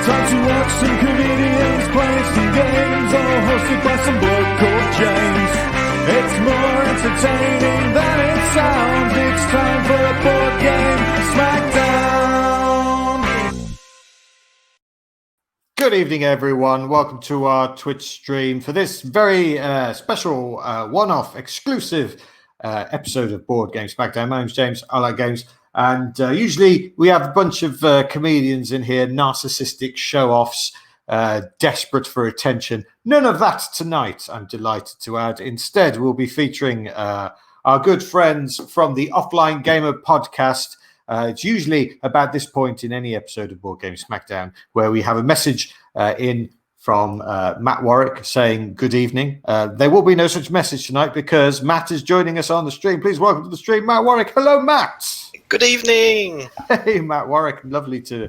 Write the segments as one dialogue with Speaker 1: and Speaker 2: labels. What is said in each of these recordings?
Speaker 1: Time to watch some comedians play some games, all hosted by some bloke called James. It's more entertaining than it sounds. It's time for a board game Smackdown.
Speaker 2: Good evening, everyone. Welcome to our Twitch stream for this very special one-off exclusive episode of Board Game Smackdown. My name's James. I like games. And usually we have a bunch of comedians in here, narcissistic show-offs, desperate for attention. None of that tonight, I'm delighted to add. Instead, we'll be featuring our good friends from the Offline Gamer podcast. It's usually about this point in any episode of Board Game Smackdown where we have a message in from Matt Warwick saying good evening. There will be no such message tonight because Matt is joining us on the stream. Please welcome to the stream, Matt Warwick. Hello, Matt.
Speaker 3: Good evening.
Speaker 2: Hey, Matt Warwick. Lovely to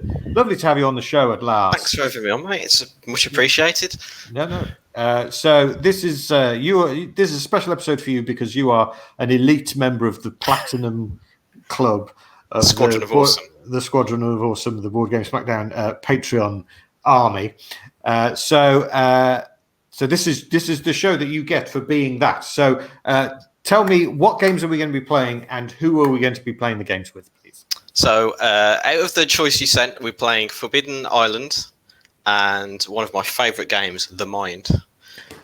Speaker 2: have you on the show at last.
Speaker 3: Thanks for having me on, mate. It's much appreciated.
Speaker 2: No. So this is this is a special episode for you because you are an elite member of the Platinum Club, of
Speaker 3: the Squadron of Awesome,
Speaker 2: the Board Game Smackdown Patreon army. So this is the show that you get for being that. So. Tell me, what games are we going to be playing and who are we going to be playing the games with, please?
Speaker 3: So, out of the choice you sent, we're playing Forbidden Island and one of my favourite games, The Mind.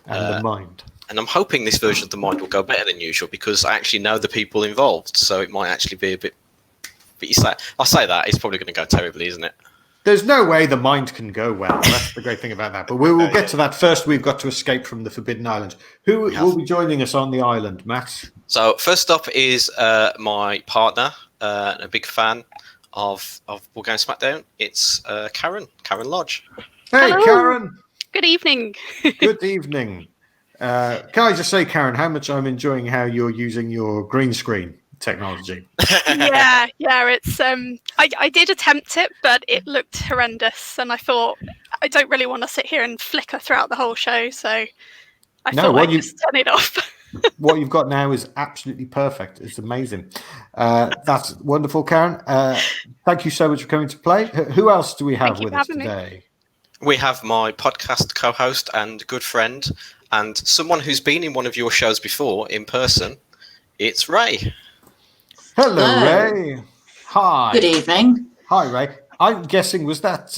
Speaker 2: The Mind.
Speaker 3: And I'm hoping this version of The Mind will go better than usual because I actually know the people involved, so it might actually be a bit... But I'll say that, it's probably going to go terribly, isn't it?
Speaker 2: There's no way The Mind can go well. That's the great thing about that. But we will get to that. First, we've got to escape from the Forbidden Island. Who will be joining us on the island, Matt?
Speaker 3: So, first up is my partner, a big fan of Board Game Smackdown. It's Karen Lodge.
Speaker 2: Hey,
Speaker 4: hello.
Speaker 2: Karen.
Speaker 4: Good evening.
Speaker 2: Good evening. Can I just say, Karen, how much I'm enjoying how you're using your green screen technology.
Speaker 4: yeah, it's I did attempt it, but it looked horrendous, and I thought I don't really want to sit here and flicker throughout the whole show, so I thought I'd just turn it off.
Speaker 2: What you've got now is absolutely perfect. It's amazing. That's wonderful, Karen. Thank you so much for coming to play. Who else do we have with us today?
Speaker 3: We have my podcast co-host and good friend, and someone who's been in one of your shows before in person. It's Ray.
Speaker 2: Hello, Ray. Hi.
Speaker 5: Good evening.
Speaker 2: Hi, Ray. I'm guessing, was that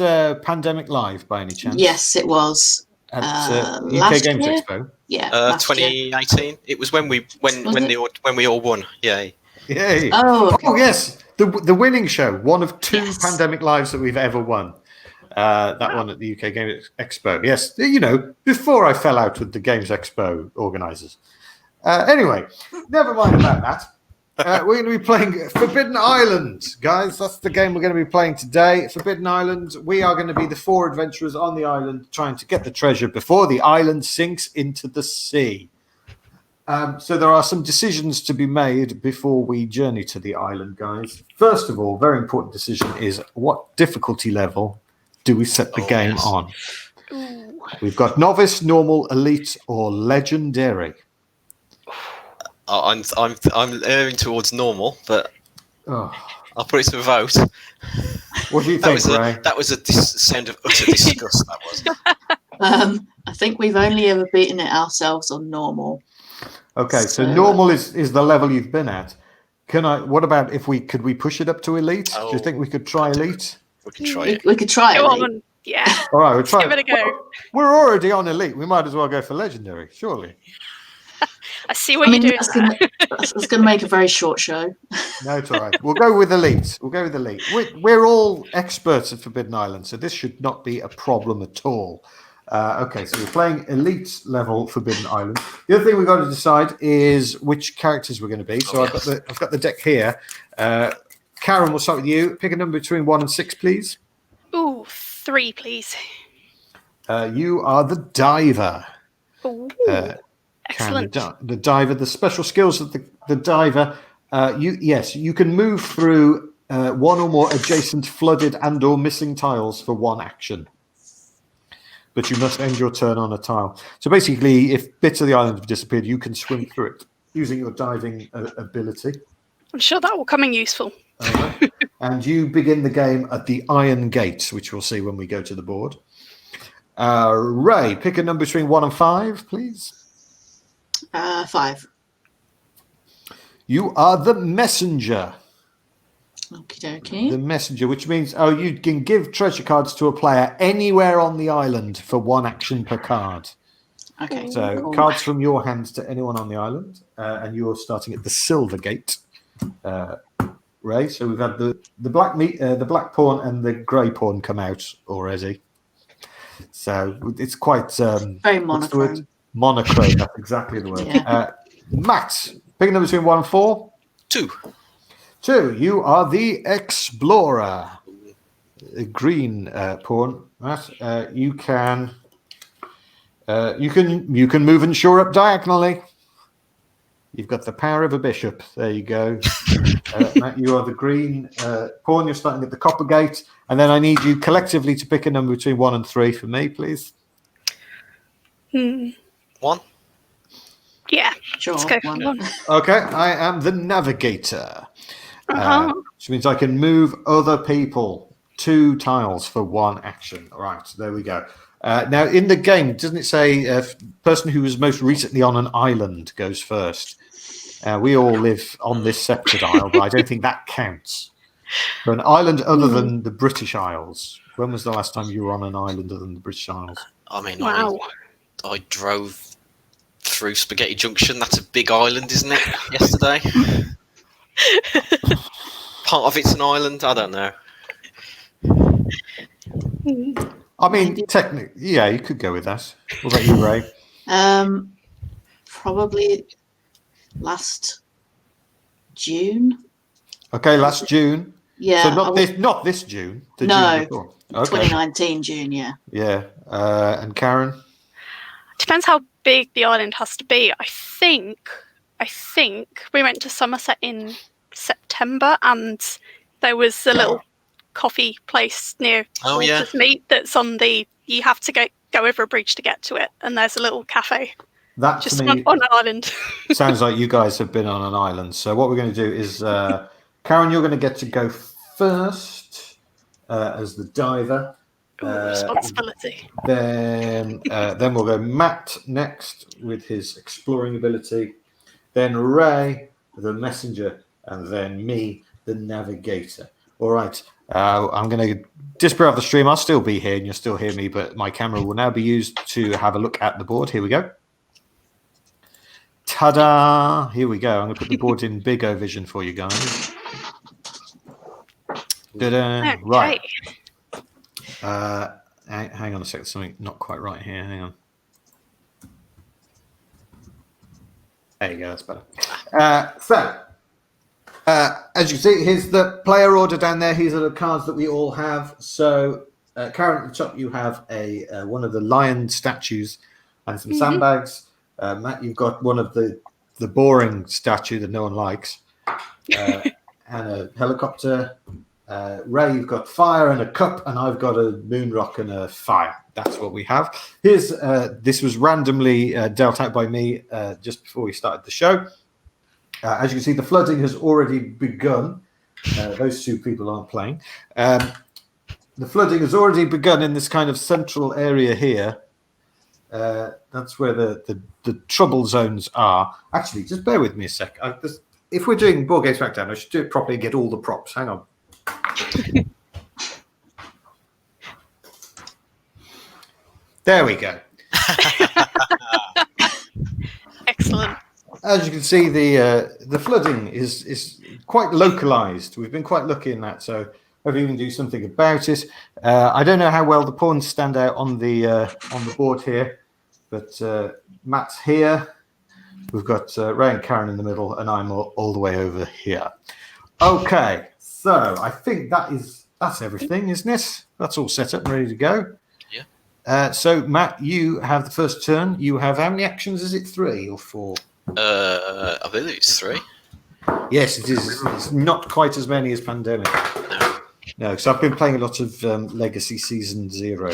Speaker 2: Pandemic Live by any chance?
Speaker 5: Yes, it was.
Speaker 2: At UK Games
Speaker 5: year?
Speaker 2: Expo?
Speaker 5: Yeah.
Speaker 3: 2018. It was when we all won. Yay.
Speaker 2: Yay.
Speaker 5: Oh, okay.
Speaker 2: Oh, yes. The winning show. One of two Pandemic Lives that we've ever won. That one at the UK Games Expo. Yes. You know, before I fell out with the Games Expo organisers. Anyway, never mind about that. We're going to be playing Forbidden Island, guys. That's the game we're going to be playing today. Forbidden Island. We are going to be the four adventurers on the island trying to get the treasure before the island sinks into the sea. So there are some decisions to be made before we journey to the island, guys. First of all, very important decision is what difficulty level do we set the game on?
Speaker 4: Ooh.
Speaker 2: We've got novice, normal, elite, or legendary.
Speaker 3: I'm erring towards normal, but I'll put it to a vote.
Speaker 2: What do you think, Ray?
Speaker 3: That was a sound of utter disgust. That was.
Speaker 5: I think we've only ever beaten it ourselves on normal.
Speaker 2: Okay, so normal is the level you've been at. What about could we push it up to elite? Do you think we could try elite?
Speaker 3: We can try it.
Speaker 5: We could try
Speaker 4: Go
Speaker 5: it.
Speaker 4: on. Yeah.
Speaker 2: All right, we'll try.
Speaker 4: Give it a go.
Speaker 2: We're already on elite. We might as well go for legendary, surely.
Speaker 4: I see what you're doing.
Speaker 5: That's going to make a very short show.
Speaker 2: No, it's all right. We'll go with elite. We're all experts at Forbidden Island, so this should not be a problem at all. Okay, so we're playing elite level Forbidden Island. The other thing we've got to decide is which characters we're going to be. So I've got the deck here. Karen, we'll start with you. Pick a number between 1 and 6, please.
Speaker 4: Ooh, 3, please.
Speaker 2: You are the diver.
Speaker 4: Ooh.
Speaker 2: Karen,
Speaker 4: Excellent.
Speaker 2: the diver, the special skills of the diver. You can move through one or more adjacent flooded and or missing tiles for one action. But you must end your turn on a tile. So basically, if bits of the island have disappeared, you can swim through it using your diving ability.
Speaker 4: I'm sure that will come in useful.
Speaker 2: and you begin the game at the Iron Gate, which we'll see when we go to the board. Ray, pick a number between 1 and 5, please.
Speaker 5: 5.
Speaker 2: You are the messenger.
Speaker 5: Okie dokie.
Speaker 2: The messenger, which means you can give treasure cards to a player anywhere on the island for 1 action per card.
Speaker 5: Okay.
Speaker 2: So
Speaker 5: cool.
Speaker 2: cards from your hands to anyone on the island, and you're starting at the Silver Gate, Ray. So we've had the black pawn and the grey pawn come out already. So it's quite
Speaker 5: very monochrome.
Speaker 2: Monochrome. That's exactly the word.
Speaker 5: Yeah.
Speaker 2: Matt, pick a number between 1 and 4.
Speaker 3: 2.
Speaker 2: 2. You are the explorer. A green pawn. Matt, you can move and shore up diagonally. You've got the power of a bishop. There you go. Matt, you are the green pawn. You're starting at the copper gate. And then I need you collectively to pick a number between 1 and 3 for me, please.
Speaker 3: 1.
Speaker 4: Yeah.
Speaker 5: Sure.
Speaker 4: Let's go for 1.
Speaker 2: Okay, I am the navigator. Which means I can move other people 2 tiles for 1 action. All right, there we go. Now, in the game, doesn't it say person who was most recently on an island goes first? We all live on this separate isle, but I don't think that counts. For an island other than the British Isles, when was the last time you were on an island other than the British Isles?
Speaker 3: I mean,
Speaker 4: Wow.
Speaker 3: I drove through Spaghetti Junction. That's a big island, isn't it? Yesterday. Part of it's an island. I don't know.
Speaker 2: I mean, technically, yeah, you could go with that. What about you, Ray?
Speaker 5: Probably last June.
Speaker 2: Okay, last June.
Speaker 5: Yeah.
Speaker 2: So not this June. The
Speaker 5: No,
Speaker 2: June before. Okay.
Speaker 5: 2019 June. Yeah.
Speaker 2: Yeah. And Karen?
Speaker 4: Depends how big the island has to be. I think we went to Somerset in September, and there was a little coffee place near Walter's Meat that's on the. You have to go over a bridge to get to it, and there's a little cafe.
Speaker 2: That
Speaker 4: just
Speaker 2: to me
Speaker 4: on an island.
Speaker 2: sounds like you guys have been on an island. So what we're going to do is, Karen, you're going to get to go first as the diver.
Speaker 4: Ooh, responsibility.
Speaker 2: Then we'll go Matt next with his exploring ability. Then Ray, the messenger, and then me, the navigator. All right. I'm going to disprove the stream. I'll still be here and you'll still hear me, but my camera will now be used to have a look at the board. Here we go. Ta-da! Here we go. I'm going to put the board in big O vision for you guys. Ta-da.
Speaker 4: Okay.
Speaker 2: Right. Hang on a second. Something not quite right here. Hang on. There you go. That's better. As you see, here's the player order down there. These are the cards that we all have. So, Karen, at the top, you have one of the lion statues and some sandbags. Matt, you've got one of the boring statue that no one likes, and a helicopter. Ray, you've got fire and a cup, and I've got a moon rock and a fire. That's what we have. Here's this was randomly dealt out by me just before we started the show. As you can see, the flooding has already begun. Those 2 people aren't playing. The flooding has already begun in this kind of central area here. That's where the trouble zones are. Actually, just bear with me a sec. If we're doing Board Game Smackdown, I should do it properly and get all the props. Hang on. There we go.
Speaker 4: Excellent.
Speaker 2: As you can see, the flooding is quite localized. We've been quite lucky in that, so hopefully we can do something about it. I don't know how well the pawns stand out on the board here, but Matt's here. We've got Ray and Karen in the middle, and I'm all the way over here. Okay, so I think that's everything, isn't it? That's all set up and ready to go. Yeah. So Matt, you have the first turn. You have how many actions? Is it 3 or 4?
Speaker 3: I believe it's 3.
Speaker 2: Yes, it is. It's not quite as many as Pandemic. No, so I've been playing a lot of Legacy Season 0.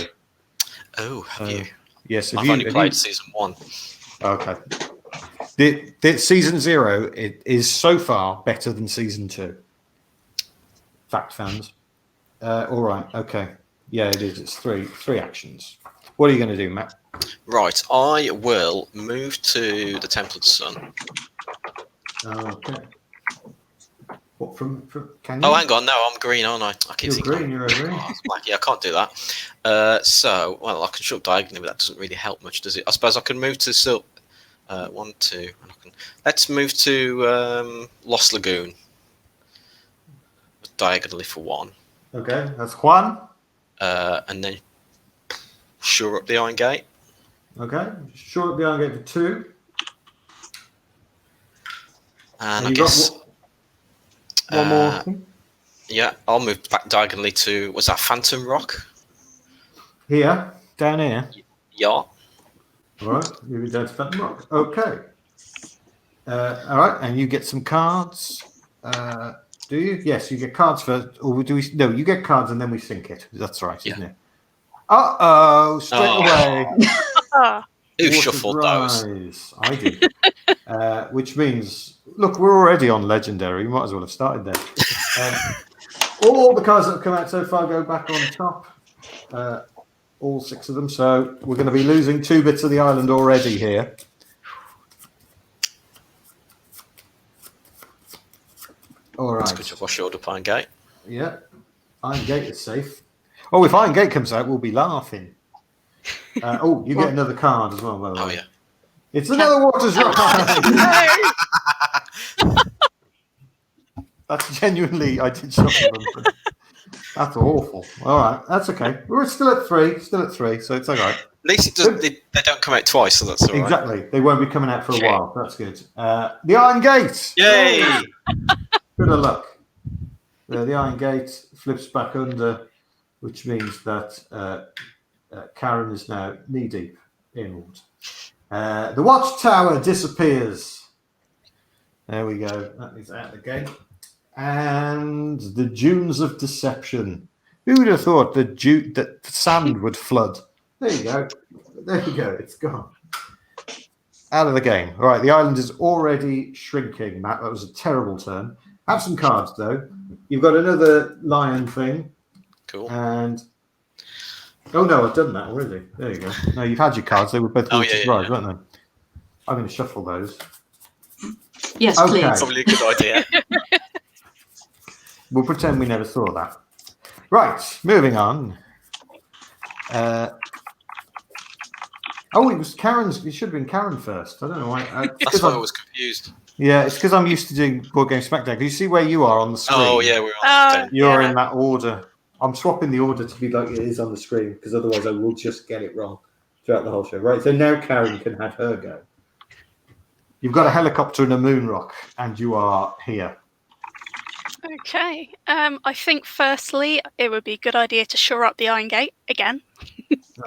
Speaker 3: Oh, have you?
Speaker 2: Yes.
Speaker 3: I've only played Season 1.
Speaker 2: Okay. The Season 0 it is so far better than Season 2. fact fans. All right. Okay. Yeah, it is. It's three actions. What are you going to do, Matt?
Speaker 3: Right, I will move to the Temple of the Sun.
Speaker 2: Okay. What from can you?
Speaker 3: Oh, hang on, no, I'm green, aren't I? I keep
Speaker 2: You're
Speaker 3: thinking
Speaker 2: green. You're a green.
Speaker 3: Oh, yeah, I can't do that. Well, I can shove diagonally, but that doesn't really help much, does it? I suppose I can move to 1, 2, and let's move to Lost Lagoon diagonally for 1.
Speaker 2: Okay, that's Juan.
Speaker 3: And then shore up the Iron Gate.
Speaker 2: Okay, short up the Iron Gate for 2.
Speaker 3: And I guess
Speaker 2: one more.
Speaker 3: Yeah, I'll move back diagonally to, was that Phantom Rock?
Speaker 2: Here, down here.
Speaker 3: Yeah.
Speaker 2: All right, move it down to Phantom Rock. Okay. All right, and you get some cards. Do you? Yes, you get cards first. Or do we? No, you get cards and then we sync it. That's right, isn't it? Straight away.
Speaker 3: Who shuffled those?
Speaker 2: I did. Which means, look, we're already on Legendary. We might as well have started there. All the cards that have come out so far go back on top. All 6 of them. So we're going to be losing 2 bits of the island already here. All right.
Speaker 3: That's good job. I shored up Iron Gate.
Speaker 2: Yeah. Iron Gate is safe. Oh, if Iron Gate comes out, we'll be laughing. You get another card as well, by the way.
Speaker 3: Oh, yeah.
Speaker 2: It's another Waters Ride. That's genuinely, I did shuffle them. That's awful. All right, that's okay. We're still at 3, so it's all right.
Speaker 3: At least it doesn't, they don't come out twice, so that's all right.
Speaker 2: Exactly. They won't be coming out for a while. That's good. The Iron Gate.
Speaker 3: Yay!
Speaker 2: Good of luck. The Iron Gate flips back under, which means that Karen is now knee-deep inward. The watchtower disappears. There we go. That is out of the gate. And the dunes of deception. Who would have thought that the sand would flood? There you go. There you go. It's gone. Out of the game. All right. The island is already shrinking, Matt. That was a terrible turn. Have some cards, though. You've got another lion thing.
Speaker 3: Cool.
Speaker 2: And... Oh, no, I've done that already. There you go. No, you've had your cards. They were both weren't they? I'm going to shuffle those.
Speaker 5: Yes,
Speaker 2: okay.
Speaker 5: please.
Speaker 3: Probably a good idea.
Speaker 2: We'll pretend we never saw that. Right, moving on. It was Karen's. It should have been Karen first. I don't know why.
Speaker 3: That's why I was confused.
Speaker 2: Yeah, it's because I'm used to doing Board Game Smackdown. Can you see where you are on the screen?
Speaker 3: Oh, yeah, we're on.
Speaker 2: You're in that order. I'm swapping the order to be like it is on the screen because otherwise I will just get it wrong throughout the whole show. Right, so now Karen can have her go. You've got a helicopter and a moon rock, and you are here.
Speaker 4: Okay. I think firstly it would be a good idea to shore up the Iron Gate again.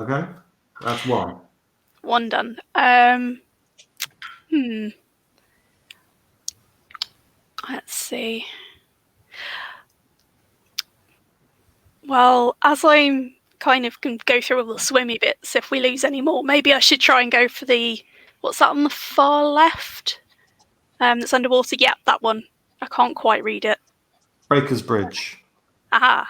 Speaker 2: Okay, that's 1.
Speaker 4: 1 done. Let's see. Well, as I'm kind of can go through all the swimmy bits, if we lose any more, maybe I should try and go for the, what's that on the far left? That's underwater. Yep, that one. I can't quite read it.
Speaker 2: Breaker's Bridge.
Speaker 4: Aha.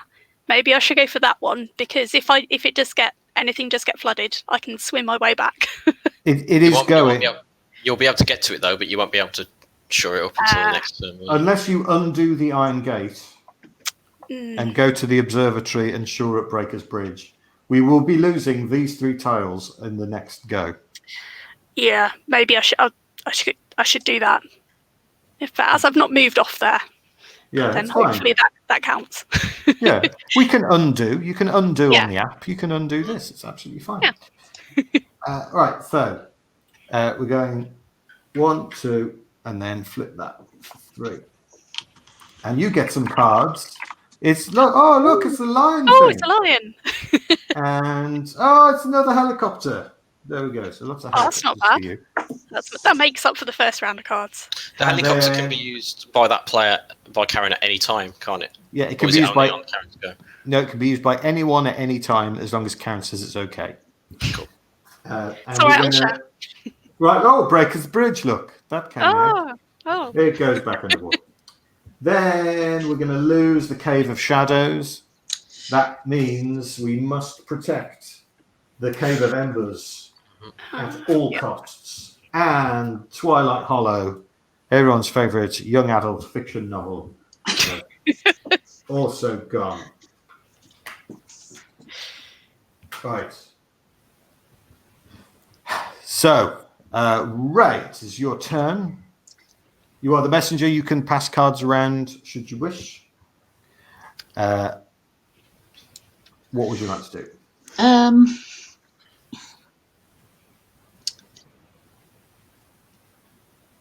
Speaker 4: Maybe I should go for that one because if it does get anything just get flooded, I can swim my way back.
Speaker 2: It is going.
Speaker 3: You'll be able to get to it though, but you won't be able to shore it up until the next turn.
Speaker 2: Unless you undo the Iron Gate and go to the observatory and shore up Breaker's Bridge. We will be losing these 3 tiles in the next go.
Speaker 4: Yeah, maybe I should do that. As I've not moved off there, then hopefully that counts.
Speaker 2: Yeah, we can undo. You can undo on the app. You can undo this. It's absolutely fine. Yeah. Right, so we're going 1, 2, and then flip that 3. And you get some cards. It's it's a lion.
Speaker 4: Oh, it's a lion.
Speaker 2: And it's another helicopter. There we go. So lots of helicopters.
Speaker 4: That's not bad. That makes up for the first round of cards.
Speaker 3: The helicopter can be used by that player, by Karen, at any time, can't it?
Speaker 2: Yeah, it can be used by.
Speaker 3: On Karen's go?
Speaker 2: No, it can be used by anyone at any time as long as Karen says it's okay.
Speaker 3: Cool.
Speaker 4: It's all right, I'll share.
Speaker 2: Right. Oh, Breaker's Bridge. Look, that came out.
Speaker 4: Oh.
Speaker 2: It goes back on the board. Then we're going to lose the Cave of Shadows. That means we must protect the Cave of Embers at all costs. And Twilight Hollow, everyone's favourite young adult fiction novel, also gone. Right. So, Ray, it is your turn. You are the messenger. You can pass cards around should you wish. What would you like to do?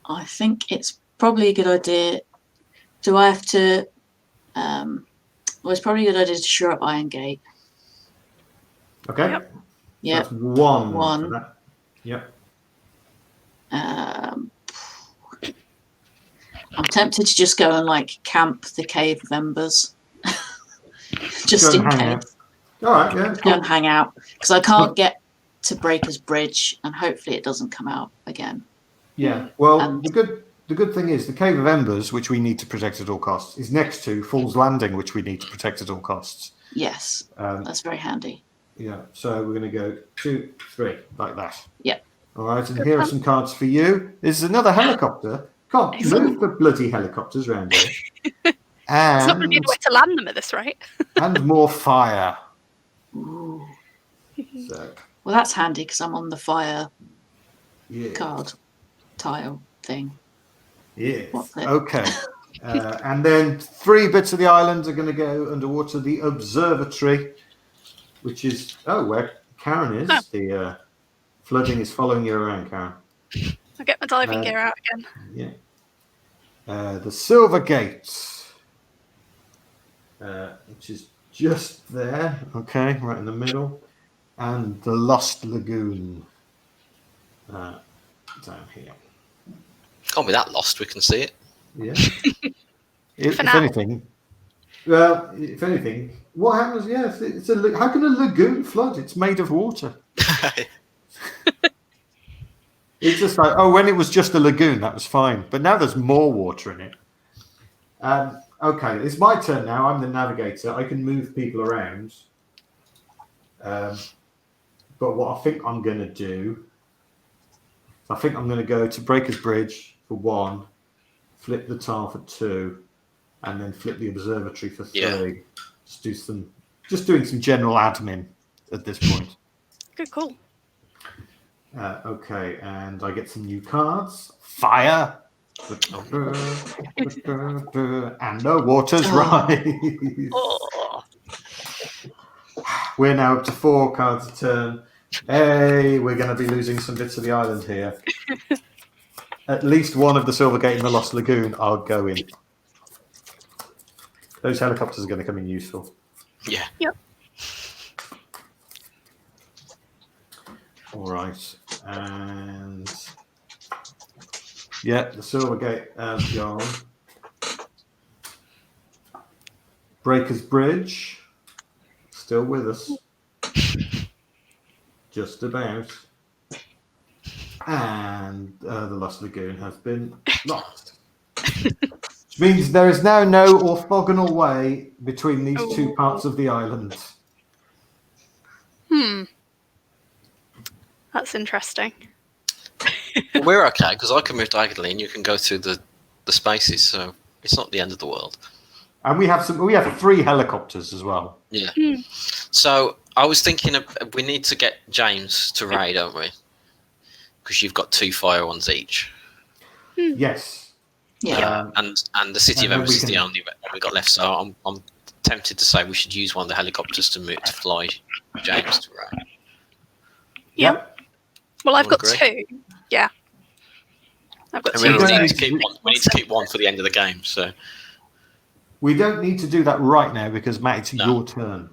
Speaker 5: I think it's probably a good idea. Do I have to? Well, it's probably a good idea to shore up Iron Gate.
Speaker 2: Okay.
Speaker 5: Yep.
Speaker 2: That's one.
Speaker 5: One.
Speaker 2: For that. Yep.
Speaker 5: I'm tempted to just go and like camp the Cave of Embers, just in case.
Speaker 2: All right, yeah.
Speaker 5: Go and hang out because I can't get to Breaker's Bridge, and hopefully it doesn't come out again.
Speaker 2: Yeah. Well, the good thing is the Cave of Embers, which we need to protect at all costs, is next to Fool's Landing, which we need to protect at all costs.
Speaker 5: Yes, that's very handy.
Speaker 2: Yeah. So we're going to go 2, 3 like that.
Speaker 5: Yep.
Speaker 2: All right, and here are some cards for you. This is another helicopter. Can't move the bloody helicopters around here. And
Speaker 4: it's not going to be a way to land them at this rate.
Speaker 2: and more fire.
Speaker 5: Ooh.
Speaker 2: So,
Speaker 5: Well, that's handy because I'm on the fire
Speaker 2: yeah.
Speaker 5: card tile thing.
Speaker 2: Yes.
Speaker 5: What's it?
Speaker 2: Okay. And then 3 bits of the island are going to go underwater. The observatory, which is where Karen is. The flooding is following you around, Karen.
Speaker 4: I'll get my diving gear out again.
Speaker 2: Yeah. The Silver Gate, which is just there. Okay, right in the middle. And the Lost Lagoon down here.
Speaker 3: Can't be that lost. We can see it.
Speaker 2: Yeah. if anything, what happens? Yeah, it's how can a lagoon flood? It's made of water. It's just like, when it was just a lagoon, that was fine. But now there's more water in it. Okay, it's my turn now. I'm the navigator. I can move people around. But what I think I'm going to do, I think I'm going to go to Breaker's Bridge for 1, flip the tile for 2, and then flip the observatory for 3.
Speaker 3: Yeah.
Speaker 2: Just doing some general admin at this point.
Speaker 4: Good call.
Speaker 2: Okay, and I get some new cards. Fire. And the waters rise.
Speaker 4: Oh.
Speaker 2: We're now up to 4 cards a turn. Hey, we're going to be losing some bits of the island here. At least one of the Silver Gate and the Lost Lagoon I'll go in. Those helicopters are going to come in useful.
Speaker 3: Yeah.
Speaker 4: Yep.
Speaker 2: All right. And the Silver Gate has gone. Breaker's Bridge, still with us. Just about. And the Lost Lagoon has been lost. Which means there is now no orthogonal way between these 2 parts of the island.
Speaker 4: That's interesting.
Speaker 3: Well, we're okay because I can move diagonally and you can go through the spaces, so it's not the end of the world.
Speaker 2: And we have 3 helicopters as well.
Speaker 3: Yeah. So I was thinking we need to get James to Ray, don't we? Because you've got 2 fire ones each.
Speaker 2: Yes.
Speaker 5: Yeah.
Speaker 3: And the City of Embers is the only one we got left. So I'm tempted to say we should use one of the helicopters to fly James to Ray.
Speaker 4: Yep. Well, I've got
Speaker 3: agree?
Speaker 4: 2. Yeah. I've got
Speaker 3: And
Speaker 4: 2.
Speaker 3: we need to keep one. We need to keep one for the end of the game. So
Speaker 2: We don't need to do that right now because, Matt, it's your turn.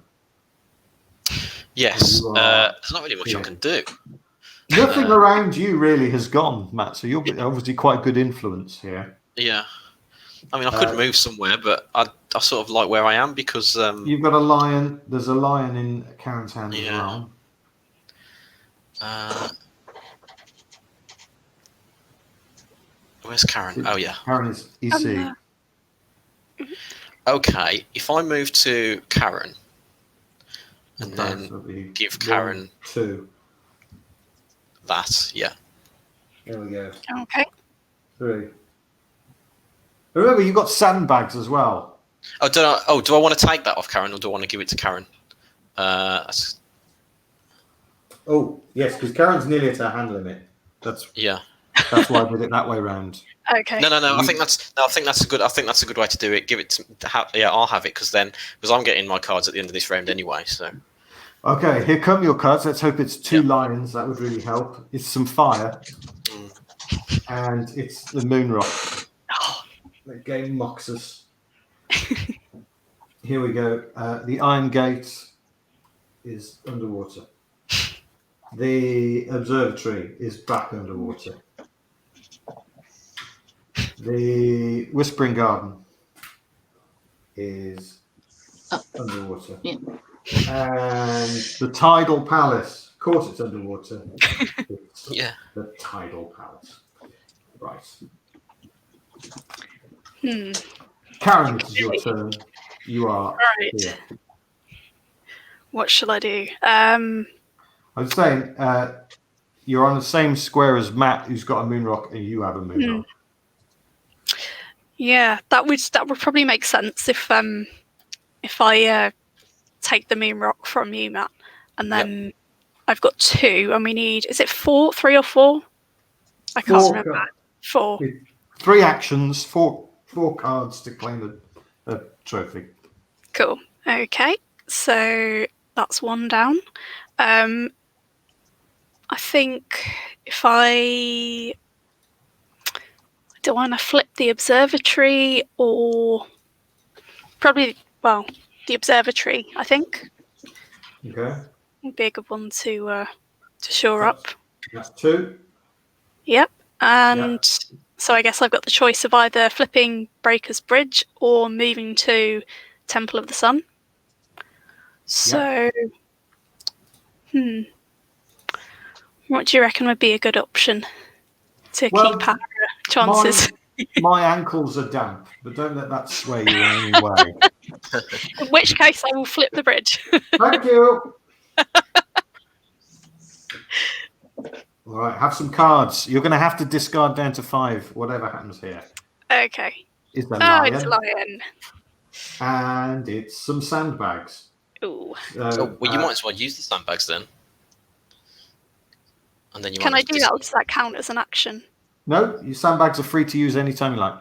Speaker 3: yes, there's not really much I can do.
Speaker 2: Nothing around you really has gone, Matt, so you're obviously quite good influence here.
Speaker 3: Yeah. I mean, I could move somewhere, but I sort of like where I am because...
Speaker 2: You've got a lion. There's a lion in Karen's hand as well.
Speaker 3: Where's Karen? Oh, yeah.
Speaker 2: Karen is EC.
Speaker 3: Okay, if I move to Karen and then give Karen
Speaker 2: 2.
Speaker 3: That, yeah.
Speaker 2: There we go.
Speaker 4: Okay.
Speaker 2: 3. Remember, you've got sandbags as well.
Speaker 3: Do I want to take that off Karen, or do I want to give it to Karen?
Speaker 2: Oh, yes, because Karen's nearly at her hand limit. That's why I did it that way round.
Speaker 4: Okay.
Speaker 3: No. I think that's a good way to do it. Give it to I'll have it because I'm getting my cards at the end of this round anyway. So.
Speaker 2: Okay, here come your cards. Let's hope it's 2 lions. That would really help. It's some fire, and it's the moon rock. The game mocks us. Here we go. The Iron Gate is underwater. The observatory is back underwater. The Whispering Garden is underwater.
Speaker 5: Yeah.
Speaker 2: And the Tidal Palace. Of course it's underwater. It's the Tidal Palace. Right. Karen, this is your turn. You are here.
Speaker 4: What shall I do?
Speaker 2: I was saying, you're on the same square as Matt, who's got a moon rock, and you have a moon rock.
Speaker 4: Yeah, that would probably make sense if I take the moon rock from you, Matt, and then I've got 2, and we need, is it 4, 3 or 4? I can't remember. 4.
Speaker 2: 3 actions, 4 cards to claim the trophy.
Speaker 4: Cool. Okay, so that's 1 down. I think if I want to flip the observatory, or probably the observatory, I think.
Speaker 2: Okay.
Speaker 4: Would be a good one to shore up.
Speaker 2: That's 2.
Speaker 4: Yep. And so I guess I've got the choice of either flipping Breaker's Bridge or moving to Temple of the Sun. So, what do you reckon would be a good option to keep our chances?
Speaker 2: My ankles are damp, but don't let that sway you in any way.
Speaker 4: In which case, I will flip the bridge.
Speaker 2: Thank you. All right, have some cards. You're going to have to discard down to 5, whatever happens here.
Speaker 4: Okay.
Speaker 2: It's a lion.
Speaker 4: It's a lion.
Speaker 2: And it's some sandbags.
Speaker 4: Ooh.
Speaker 3: Well, you might as well use the sandbags then. And then
Speaker 4: Can I do that, or does that count as an action?
Speaker 2: No, your sandbags are free to use anytime you like.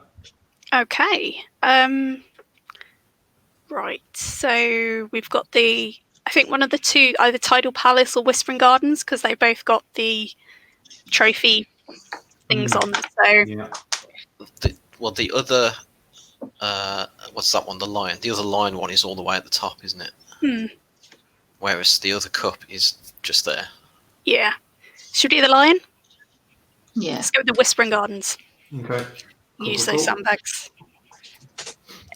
Speaker 4: Okay. Right. So we've got I think one of the 2, either Tidal Palace or Whispering Gardens, because they both got the trophy things on. So
Speaker 3: the other, what's that one? The lion. The other lion one is all the way at the top, isn't it? Whereas the other cup is just there.
Speaker 4: Yeah. Should we do the lion?
Speaker 5: Yeah.
Speaker 4: Let's go with the Whispering Gardens.
Speaker 2: Okay.
Speaker 4: Use those sandbags.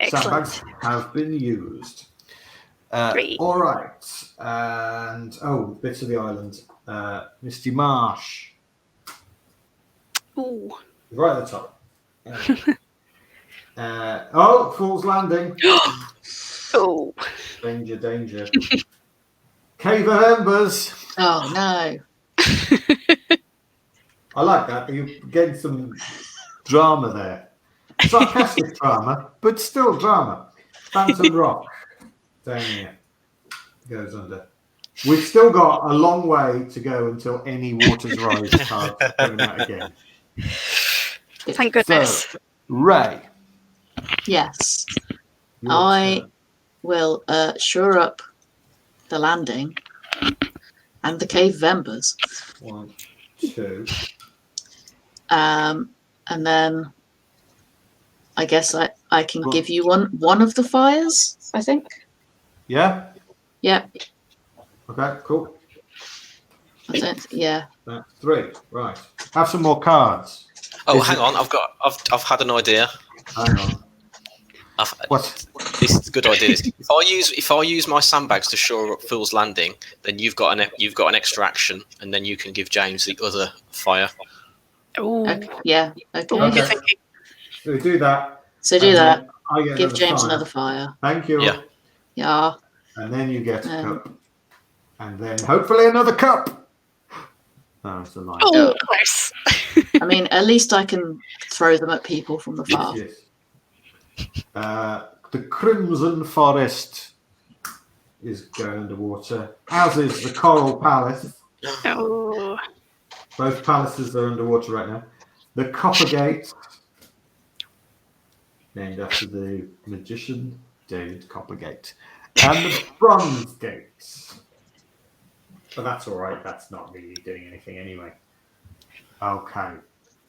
Speaker 4: Excellent.
Speaker 2: Sandbags have been used.
Speaker 4: 3.
Speaker 2: All right. And, bits of the island. Misty Marsh.
Speaker 4: Ooh.
Speaker 2: Right at the top. Fool's Landing.
Speaker 4: Oh.
Speaker 2: Danger. Cave of Embers.
Speaker 5: Oh, no.
Speaker 2: I like that. You're getting some drama there. Sarcastic drama, but still drama. Phantom Rock. Down here. Goes under. We've still got a long way to go until any Waters Rise cards coming out again.
Speaker 4: Thank goodness.
Speaker 2: So, Ray.
Speaker 5: Yes. I will shore up the landing and the Cave of Embers.
Speaker 2: 1, 2.
Speaker 5: And then I guess I can give you one of the fires, I think.
Speaker 2: Yeah?
Speaker 5: Yeah.
Speaker 2: Okay, cool.
Speaker 5: That's
Speaker 2: 3. Right. Have some more cards.
Speaker 3: Hang on. I've had an idea.
Speaker 2: Hang on. What?
Speaker 3: This is a good idea. If I use my sandbags to shore up Fool's Landing, then you've got an extra action, and then you can give James the other fire.
Speaker 4: Ooh.
Speaker 5: Okay. Yeah. Okay.
Speaker 2: So we do that.
Speaker 5: So do that. give James another fire.
Speaker 2: Thank you.
Speaker 5: Yeah.
Speaker 2: And then you get a cup. And then hopefully another cup. Oh, it's a line.
Speaker 4: Oh, close.
Speaker 5: I mean, at least I can throw them at people from afar.
Speaker 2: Yes. The Crimson Forest is going underwater, as is the Coral Palace.
Speaker 4: Oh.
Speaker 2: Both palaces are underwater right now. The Coppergate, named after the magician David Coppergate. And the Bronze Gate. But that's all right. That's not really doing anything anyway. Okay.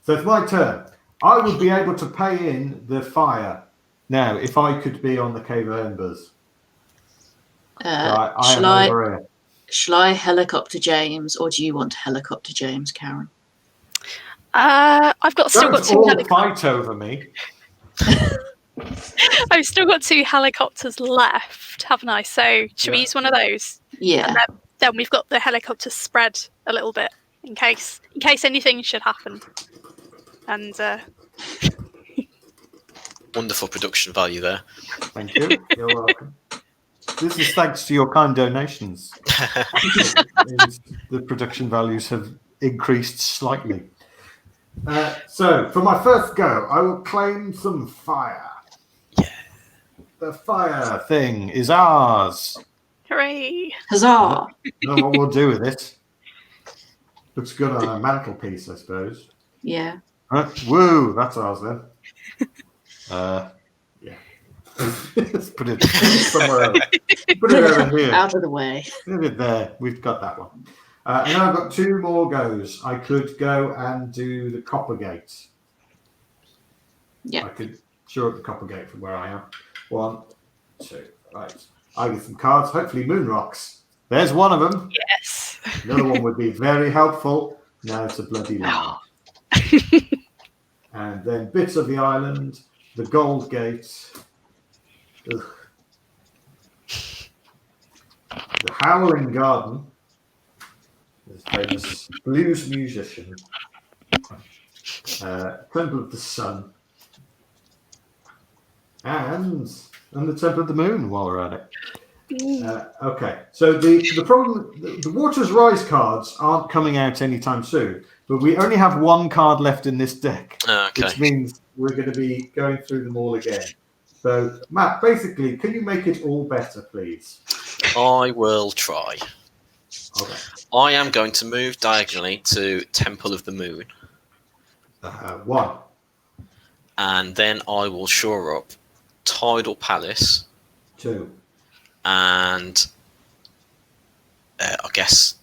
Speaker 2: So it's my turn. I would be able to pay in the fire now if I could be on the Cave of Embers.
Speaker 5: Shall I helicopter James, or do you want to helicopter James, Karen?
Speaker 4: I've still got two
Speaker 2: helicopters. Fight over me.
Speaker 4: I've still got 2 helicopters left, haven't I? So should we use one of those?
Speaker 5: Yeah.
Speaker 4: And then we've got the helicopters spread a little bit in case anything should happen. And
Speaker 3: wonderful production value there.
Speaker 2: Thank you. You're welcome. This is thanks to your kind donations. The production values have increased slightly. So, for my first go, I will claim some fire.
Speaker 3: Yeah.
Speaker 2: The fire thing is ours.
Speaker 4: hooray!
Speaker 5: Huzzah!
Speaker 2: I don't know what we'll do with it. Looks good on a mantelpiece, I suppose.
Speaker 5: Yeah.
Speaker 2: Woo! That's ours then. Yeah. Let's put it somewhere else. Put it over here.
Speaker 5: Out of the way.
Speaker 2: Put it there. We've got that one. And now I've got 2 more goes. I could go and do the Coppergate.
Speaker 5: Yeah.
Speaker 2: I could shore up the Coppergate from where I am. 1, 2. Right. I get some cards. Hopefully moon rocks. There's one of them.
Speaker 4: Yes.
Speaker 2: Another one would be very helpful. Now it's a bloody land. And then bits of the island. The Gold Gate. Ugh. The Howling Garden. This famous blues musician. Temple of the Sun. And the Temple of the Moon while we're at it. Okay, so the problem, the Waters Rise cards aren't coming out anytime soon, but we only have 1 card left in this deck, which means we're going to be going through them all again. So, Matt, basically, can you make it all better, please?
Speaker 3: I will try.
Speaker 2: Okay.
Speaker 3: I am going to move diagonally to Temple of the Moon.
Speaker 2: 1.
Speaker 3: And then I will shore up Tidal Palace.
Speaker 2: 2.
Speaker 3: And I guess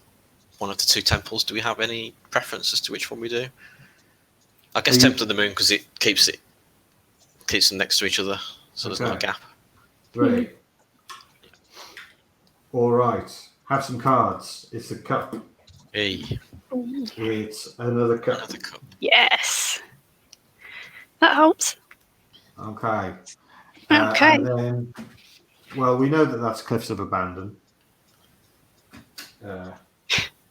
Speaker 3: one of the 2 temples. Do we have any preference as to which one we do? I guess Temple of the Moon, because it keeps them next to each other, so there's no gap.
Speaker 2: 3. All right. Have some cards. It's a cup.
Speaker 3: Hey.
Speaker 2: It's another cup.
Speaker 3: Another cup.
Speaker 4: Yes. That helps.
Speaker 2: Okay.
Speaker 4: Okay.
Speaker 2: And then, well, we know that that's Cliffs of Abandon.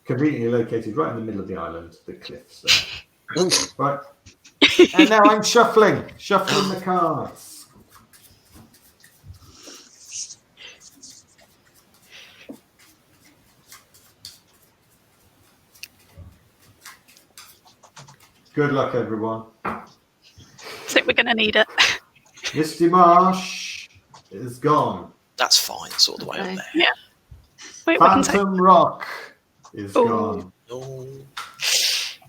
Speaker 2: Conveniently located right in the middle of the island, the cliffs there. Right. And now I'm shuffling the cards. Good luck, everyone.
Speaker 4: I think we're going to need it.
Speaker 2: Misty Marsh is gone.
Speaker 3: That's fine. It's all the way up there.
Speaker 4: Yeah. Wait, we can take...
Speaker 2: Phantom Rock is gone.
Speaker 3: Oh.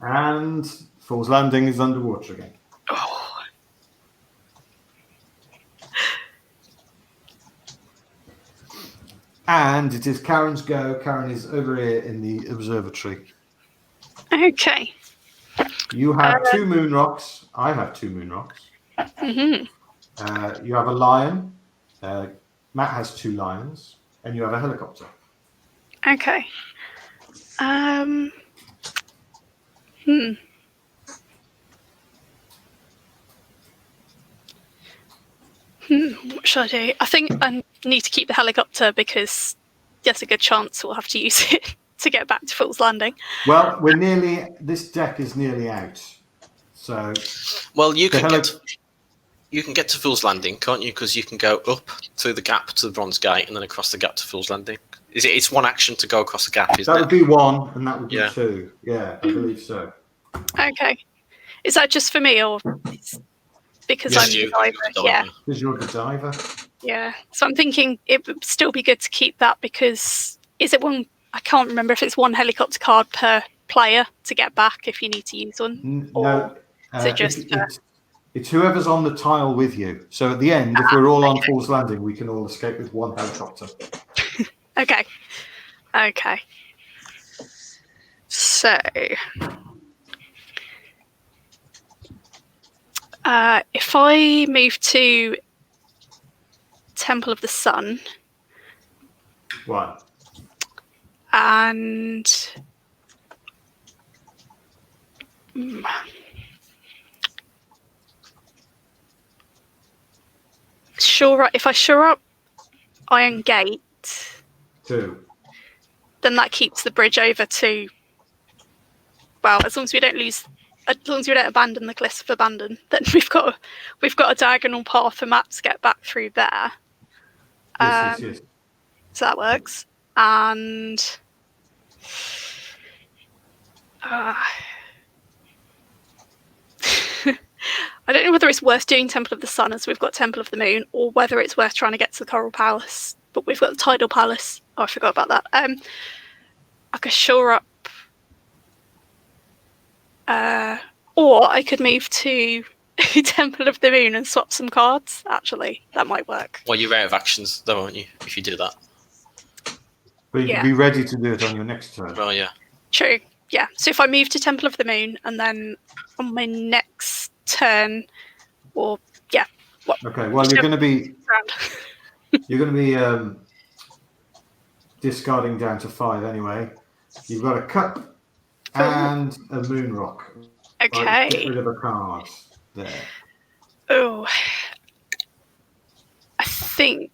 Speaker 2: And Fool's Landing is underwater again.
Speaker 4: Oh.
Speaker 2: And it is Karen's go. Karen is over here in the observatory.
Speaker 4: Okay.
Speaker 2: You have 2 moon rocks. I have 2 moon rocks.
Speaker 4: Mm-hmm.
Speaker 2: You have a lion. Matt has 2 lions. And you have a helicopter.
Speaker 4: Okay. What should I do? I think I need to keep the helicopter because there's a good chance we'll have to use it to get back to Fool's Landing.
Speaker 2: Well, this deck is nearly out. So,
Speaker 3: well, you can you can get to Fool's Landing, can't you? Because you can go up through the gap to the Bronze Gate and then across the gap to Fool's Landing. It's one action to go across the gap, isn't it?
Speaker 2: That would be one, and that would be two. Yeah, I believe so.
Speaker 4: Okay. Is that just for me, or because I'm the diver? Yeah.
Speaker 2: Because you're the diver.
Speaker 4: Yeah. So I'm thinking it would still be good to keep that, because is it one? I can't remember if it's one helicopter card per player to get back if you need to use one.
Speaker 2: No.
Speaker 4: Is it just?
Speaker 2: It's whoever's on the tile with you. So at the end, if we're all on Fool's Landing, we can all escape with one helicopter.
Speaker 4: Okay. So, if I move to Temple of the Sun,
Speaker 2: What?
Speaker 4: And if I shore up Iron Gate,
Speaker 2: 2.
Speaker 4: then that keeps the bridge over to. Well, as long as we don't abandon the Cliffs of Abandon, then we've got a diagonal path for Matt to get back through there.
Speaker 2: Yes.
Speaker 4: So that works. And I don't know whether it's worth doing Temple of the Sun as we've got Temple of the Moon, or whether it's worth trying to get to the Coral Palace. But we've got the Tidal Palace. Oh, I forgot about that. I could shore up. Or I could move to Temple of the Moon and swap some cards. Actually, that might work.
Speaker 3: Well, you're out of actions, though, aren't you? If you do that.
Speaker 2: But you can be ready to do it on your next turn.
Speaker 3: Well, yeah.
Speaker 4: True. Yeah. So if I move to Temple of the Moon and then on my next turn,
Speaker 2: Okay. Well, you're going to be discarding down to 5 anyway. You've got a cup and a moon rock.
Speaker 4: Okay.
Speaker 2: Right, get rid of a card there.
Speaker 4: Oh, I think.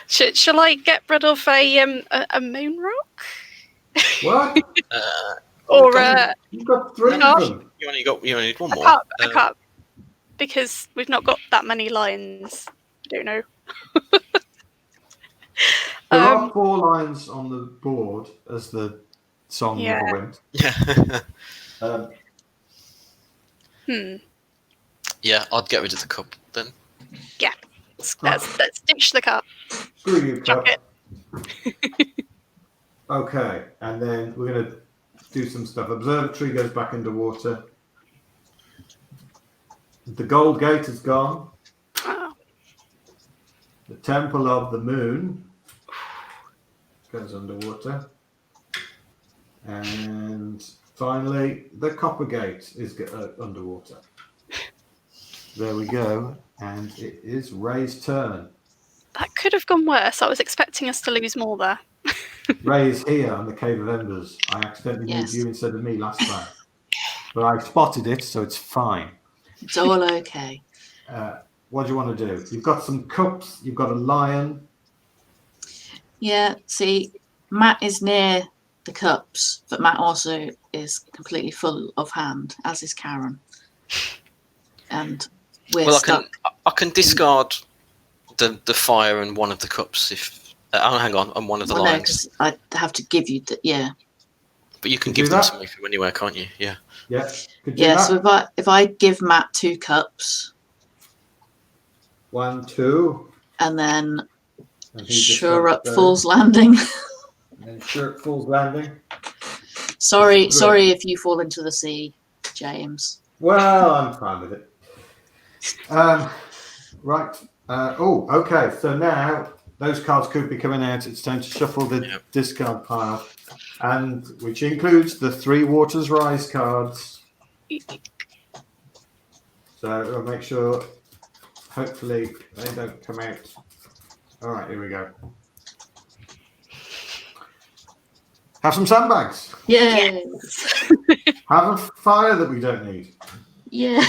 Speaker 4: Shall I get rid of a moon rock?
Speaker 2: What?
Speaker 4: Or
Speaker 2: you've got 3 of them.
Speaker 3: You only need one more.
Speaker 4: I can't, because we've not got that many lions. I don't know.
Speaker 2: There are 4 lines on the board, as the song never went.
Speaker 3: Yeah, I'd get rid of the cup then.
Speaker 4: Yeah, let's ditch the cup.
Speaker 2: Screw you, cup.
Speaker 4: Chuck it.
Speaker 2: Okay, and then we're going to do some stuff. Observatory goes back underwater. The Gold Gate is gone.
Speaker 4: Oh.
Speaker 2: The Temple of the Moon goes underwater. And finally, the Copper Gate is underwater. There we go. And it is Ray's turn.
Speaker 4: That could have gone worse. I was expecting us to lose more there.
Speaker 2: Ray is here on the Cave of Embers. I accidentally moved you instead of me last time. But I spotted it, so it's fine.
Speaker 5: It's all okay.
Speaker 2: What do you want to do? You've got some cups. You've got a lion.
Speaker 5: Yeah, see, Matt is near the cups, but Matt also is completely full of hand, as is Karen. And we're stuck.
Speaker 3: I can discard the fire and one of the cups if. Hang on, and one of the lions.
Speaker 5: No, I have to give you the
Speaker 3: But you can give them to me from anywhere, can't you? Yeah.
Speaker 2: Yeah.
Speaker 5: Yeah. So if I give Matt 2 cups.
Speaker 2: 1, 2.
Speaker 5: And then shore up Fool's Landing.
Speaker 2: And shore up Fool's Landing.
Speaker 5: Sorry if you fall into the sea, James.
Speaker 2: Well, I'm fine with it. Right. Okay. So now those cards could be coming out. It's time to shuffle the discard pile, and which includes the 3 Waters Rise cards. So I'll make sure. Hopefully they don't come out. All right, here we go. Have some sandbags.
Speaker 5: Yay!
Speaker 4: Yes.
Speaker 2: Have a fire that we don't need.
Speaker 5: Yeah.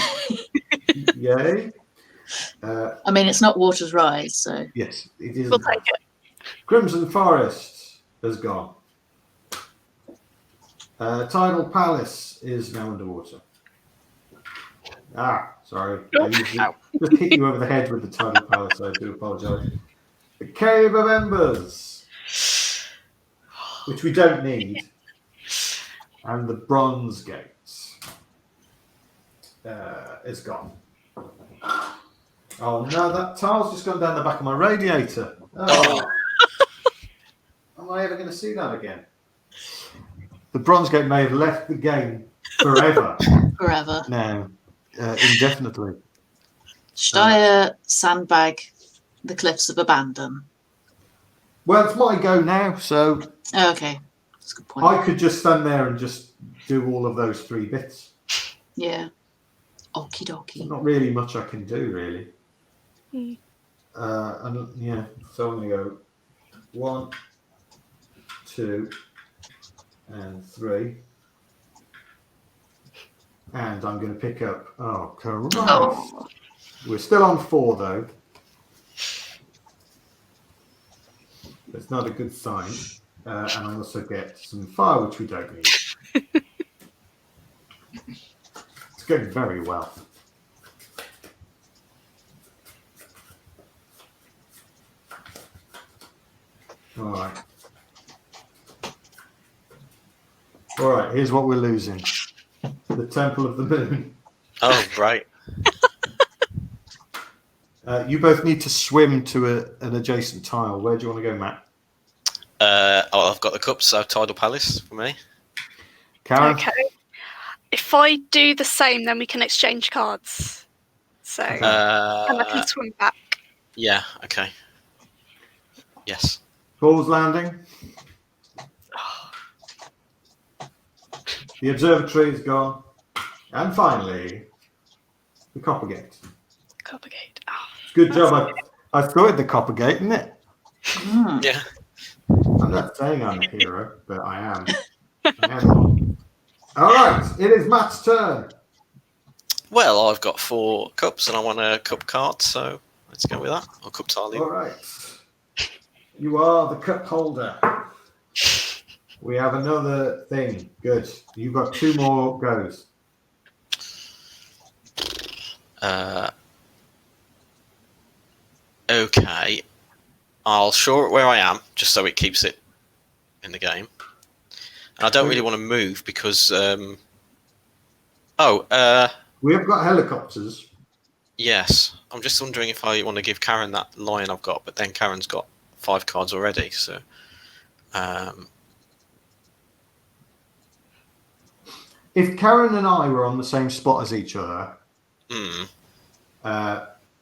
Speaker 2: Yay.
Speaker 5: I mean, it's not Waters Rise, so.
Speaker 2: Yes, it is.
Speaker 4: We'll take it.
Speaker 2: Crimson Forest has gone. Tidal Palace is now underwater. Sorry. I usually just hit you over the head with the Tidal Palace, so I do apologise. The Cave of Embers, which we don't need, and the Bronze Gates is gone. Oh no, that tile's just gone down the back of my radiator. Oh. Am I ever going to see that again? The Bronze Gate may have left the game forever.
Speaker 5: Forever.
Speaker 2: No, indefinitely.
Speaker 5: Should I sandbag the Cliffs of Abandon?
Speaker 2: Well, it's my go now, so...
Speaker 5: Oh, okay. That's a good point.
Speaker 2: I could just stand there and just do all of those 3 bits.
Speaker 5: Yeah. Okie dokie.
Speaker 2: Not really much I can do, really.
Speaker 4: Mm.
Speaker 2: So I'm going to go 1, 2, and 3. And I'm going to pick up... Oh, correct.
Speaker 5: Oh.
Speaker 2: We're still on 4, though. That's not a good sign. And I also get some fire, which we don't need. It's going very well. All right, here's what we're losing. The Temple of the Moon.
Speaker 3: Oh, right.
Speaker 2: You both need to swim to an adjacent tile. Where do you want to go, Matt?
Speaker 3: I've got the cups, so Tidal Palace for me.
Speaker 2: Karen?
Speaker 4: Okay. If I do the same, then we can exchange cards. So, and I can swim back.
Speaker 3: Yeah, okay. Yes.
Speaker 2: Paul's Landing. The observatory is gone. And finally, the Coppergate.
Speaker 4: Coppergate. Oh,
Speaker 2: Good job. I scored the Coppergate, isn't it?
Speaker 5: Mm.
Speaker 3: Yeah.
Speaker 2: I'm not saying I'm a hero, but I am. All right, it is Matt's turn.
Speaker 3: Well, I've got 4 cups and I want a cup card, so let's go with that. Or cup tile.
Speaker 2: All right. You are the cup holder. We have another thing. Good. You've got 2 more goes.
Speaker 3: Okay. I'll show it where I am, just so it keeps it in the game. And I don't really want to move because...
Speaker 2: we have got helicopters.
Speaker 3: Yes. I'm just wondering if I want to give Karen that lion I've got, but then Karen's got 5 cards already, so...
Speaker 2: If Karen and I were on the same spot as each other,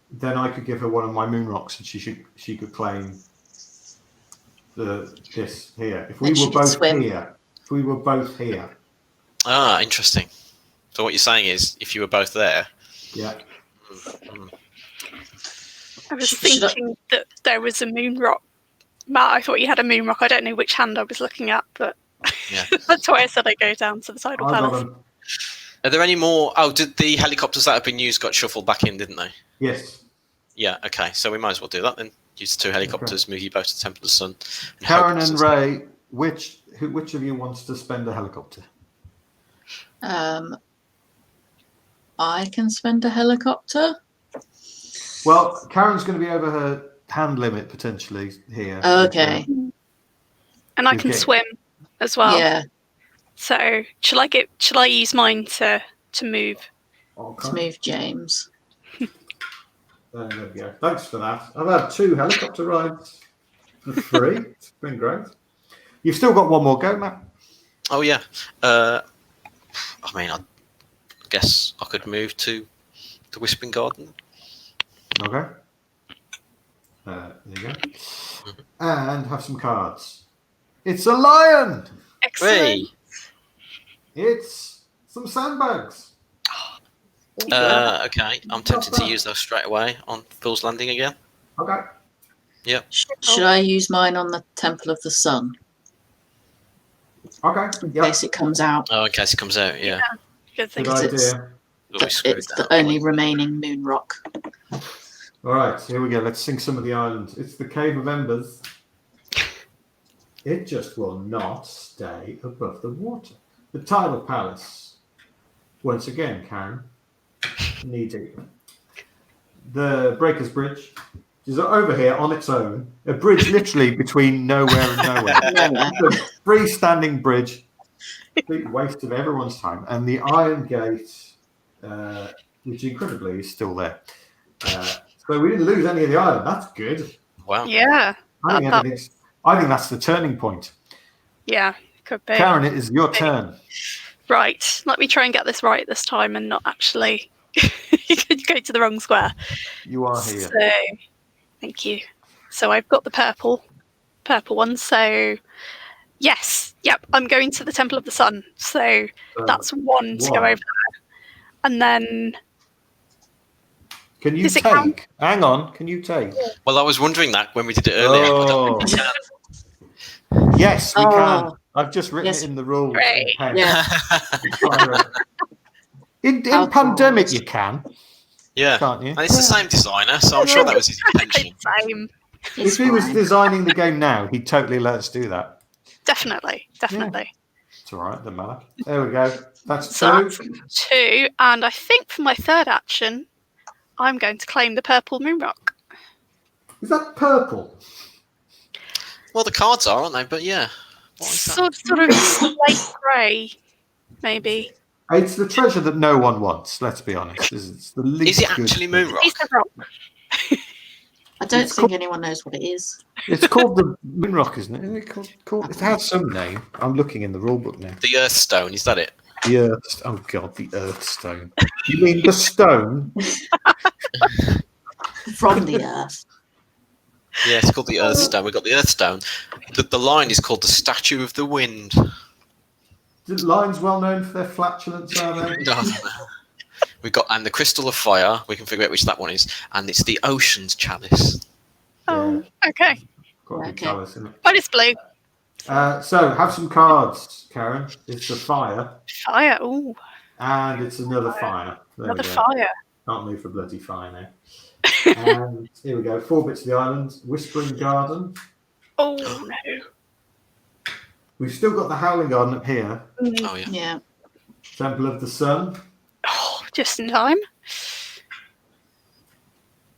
Speaker 2: then I could give her one of my moon rocks, and she could claim this here. If we were both here.
Speaker 3: Ah, interesting. So what you're saying is, if you were both there.
Speaker 2: Yeah.
Speaker 4: I was thinking that there was a moon rock. Matt, I thought you had a moon rock. I don't know which hand I was looking at, but
Speaker 3: Yeah.
Speaker 4: that's why I said I go down to the Tidal Palace.
Speaker 3: Are there any more? Oh, did the helicopters that have been used got shuffled back in, didn't they?
Speaker 2: Yes.
Speaker 3: Yeah, okay. So we might as well do that then. Use the 2 helicopters, move you both to Temple of the Sun.
Speaker 2: Karen and Ray, which of you wants to spend a helicopter?
Speaker 5: I can spend a helicopter.
Speaker 2: Well, Karen's going to be over her hand limit potentially here.
Speaker 5: Okay.
Speaker 4: And I can swim as well.
Speaker 5: Yeah.
Speaker 4: So shall I use mine to move?
Speaker 2: Okay.
Speaker 5: To move James.
Speaker 2: There we go. Thanks for that. I've had 2 helicopter rides for free. It's been great. You've still got 1 more go, Matt.
Speaker 3: Oh, yeah. I mean, I guess I could move to the Whispering Garden.
Speaker 2: Okay. There you go. And have some cards. It's a lion!
Speaker 4: Excellent.
Speaker 3: Hey.
Speaker 2: It's some sandbags.
Speaker 3: Okay, I'm tempted to use those straight away on Fool's Landing again.
Speaker 2: Okay.
Speaker 3: Yep.
Speaker 5: Should I use mine on the Temple of the Sun?
Speaker 2: Okay.
Speaker 5: In case it comes out.
Speaker 3: Oh, in case it comes out, yeah.
Speaker 4: Good thing.
Speaker 2: Good idea.
Speaker 5: It's the only remaining moon rock.
Speaker 2: All right, here we go. Let's sing some of the islands. It's the Cave of Embers. It just will not stay above the water. The Tidal Palace. Once again, Karen. Needy. The Breakers Bridge is over here on its own. A bridge literally between nowhere and nowhere. A freestanding bridge. Complete waste of everyone's time. And the Iron Gate, which incredibly is still there. So we didn't lose any of the island. That's good.
Speaker 3: Wow.
Speaker 4: Yeah.
Speaker 2: I think that's the turning point.
Speaker 4: Yeah, could be.
Speaker 2: Karen, it is your turn.
Speaker 4: Right. Let me try and get this right this time and not actually go to the wrong square.
Speaker 2: You are here.
Speaker 4: So, thank you. So I've got the purple one. So, yes. Yep. I'm going to the Temple of the Sun. So that's one to go over there. And then...
Speaker 2: Can you take? Count? Hang on. Can you take?
Speaker 3: Well, I was wondering that when we did it earlier.
Speaker 2: Oh. Yes, we can. I've just written it in the rules.
Speaker 4: Great.
Speaker 2: In Pandemic, you can.
Speaker 3: Yeah.
Speaker 2: Can't you?
Speaker 3: And it's the same designer, so I'm sure that was his intention.
Speaker 4: Same.
Speaker 2: If he was designing the game now, he'd totally let us do that.
Speaker 4: Definitely.
Speaker 2: Yeah. It's all right, doesn't matter. There we go. That's two.
Speaker 4: That's two. And I think for my third action, I'm going to claim the purple moon rock.
Speaker 2: Is that purple?
Speaker 3: Well, the cards are, aren't they? But yeah.
Speaker 4: Sort of slate grey, maybe.
Speaker 2: It's the treasure that no one wants, let's be honest. It's the least
Speaker 3: is it actually moon rock?
Speaker 4: It's a rock.
Speaker 5: I don't think anyone knows what it is.
Speaker 2: It's called the moon rock, isn't it? Isn't it called? It has some name. I'm looking in the rule book now.
Speaker 3: The Earth Stone, is that it?
Speaker 2: The Earth. Oh God, the Earth Stone. You mean the stone
Speaker 5: from the Earth?
Speaker 3: Yeah, it's called the Earth Stone. We've got the Earth Stone. The line is called the Statue of the Wind.
Speaker 2: The line's well known for their flatulence, are they?
Speaker 3: No. We've got and the Crystal of Fire. We can figure out which that one is, and it's the Ocean's Chalice.
Speaker 4: Oh, okay.
Speaker 2: Quite a big chalice, isn't it?
Speaker 4: But it's blue.
Speaker 2: So have some cards, Karen. It's the fire.
Speaker 4: Fire. Ooh.
Speaker 2: And it's another fire.
Speaker 4: Another fire.
Speaker 2: Can't move for bloody fire now. And here we go. 4 bits of the island. Whispering Garden.
Speaker 4: Oh no.
Speaker 2: We've still got the Howling Garden up here.
Speaker 3: Oh yeah.
Speaker 5: Yeah.
Speaker 2: Temple of the Sun.
Speaker 4: Oh, just in time.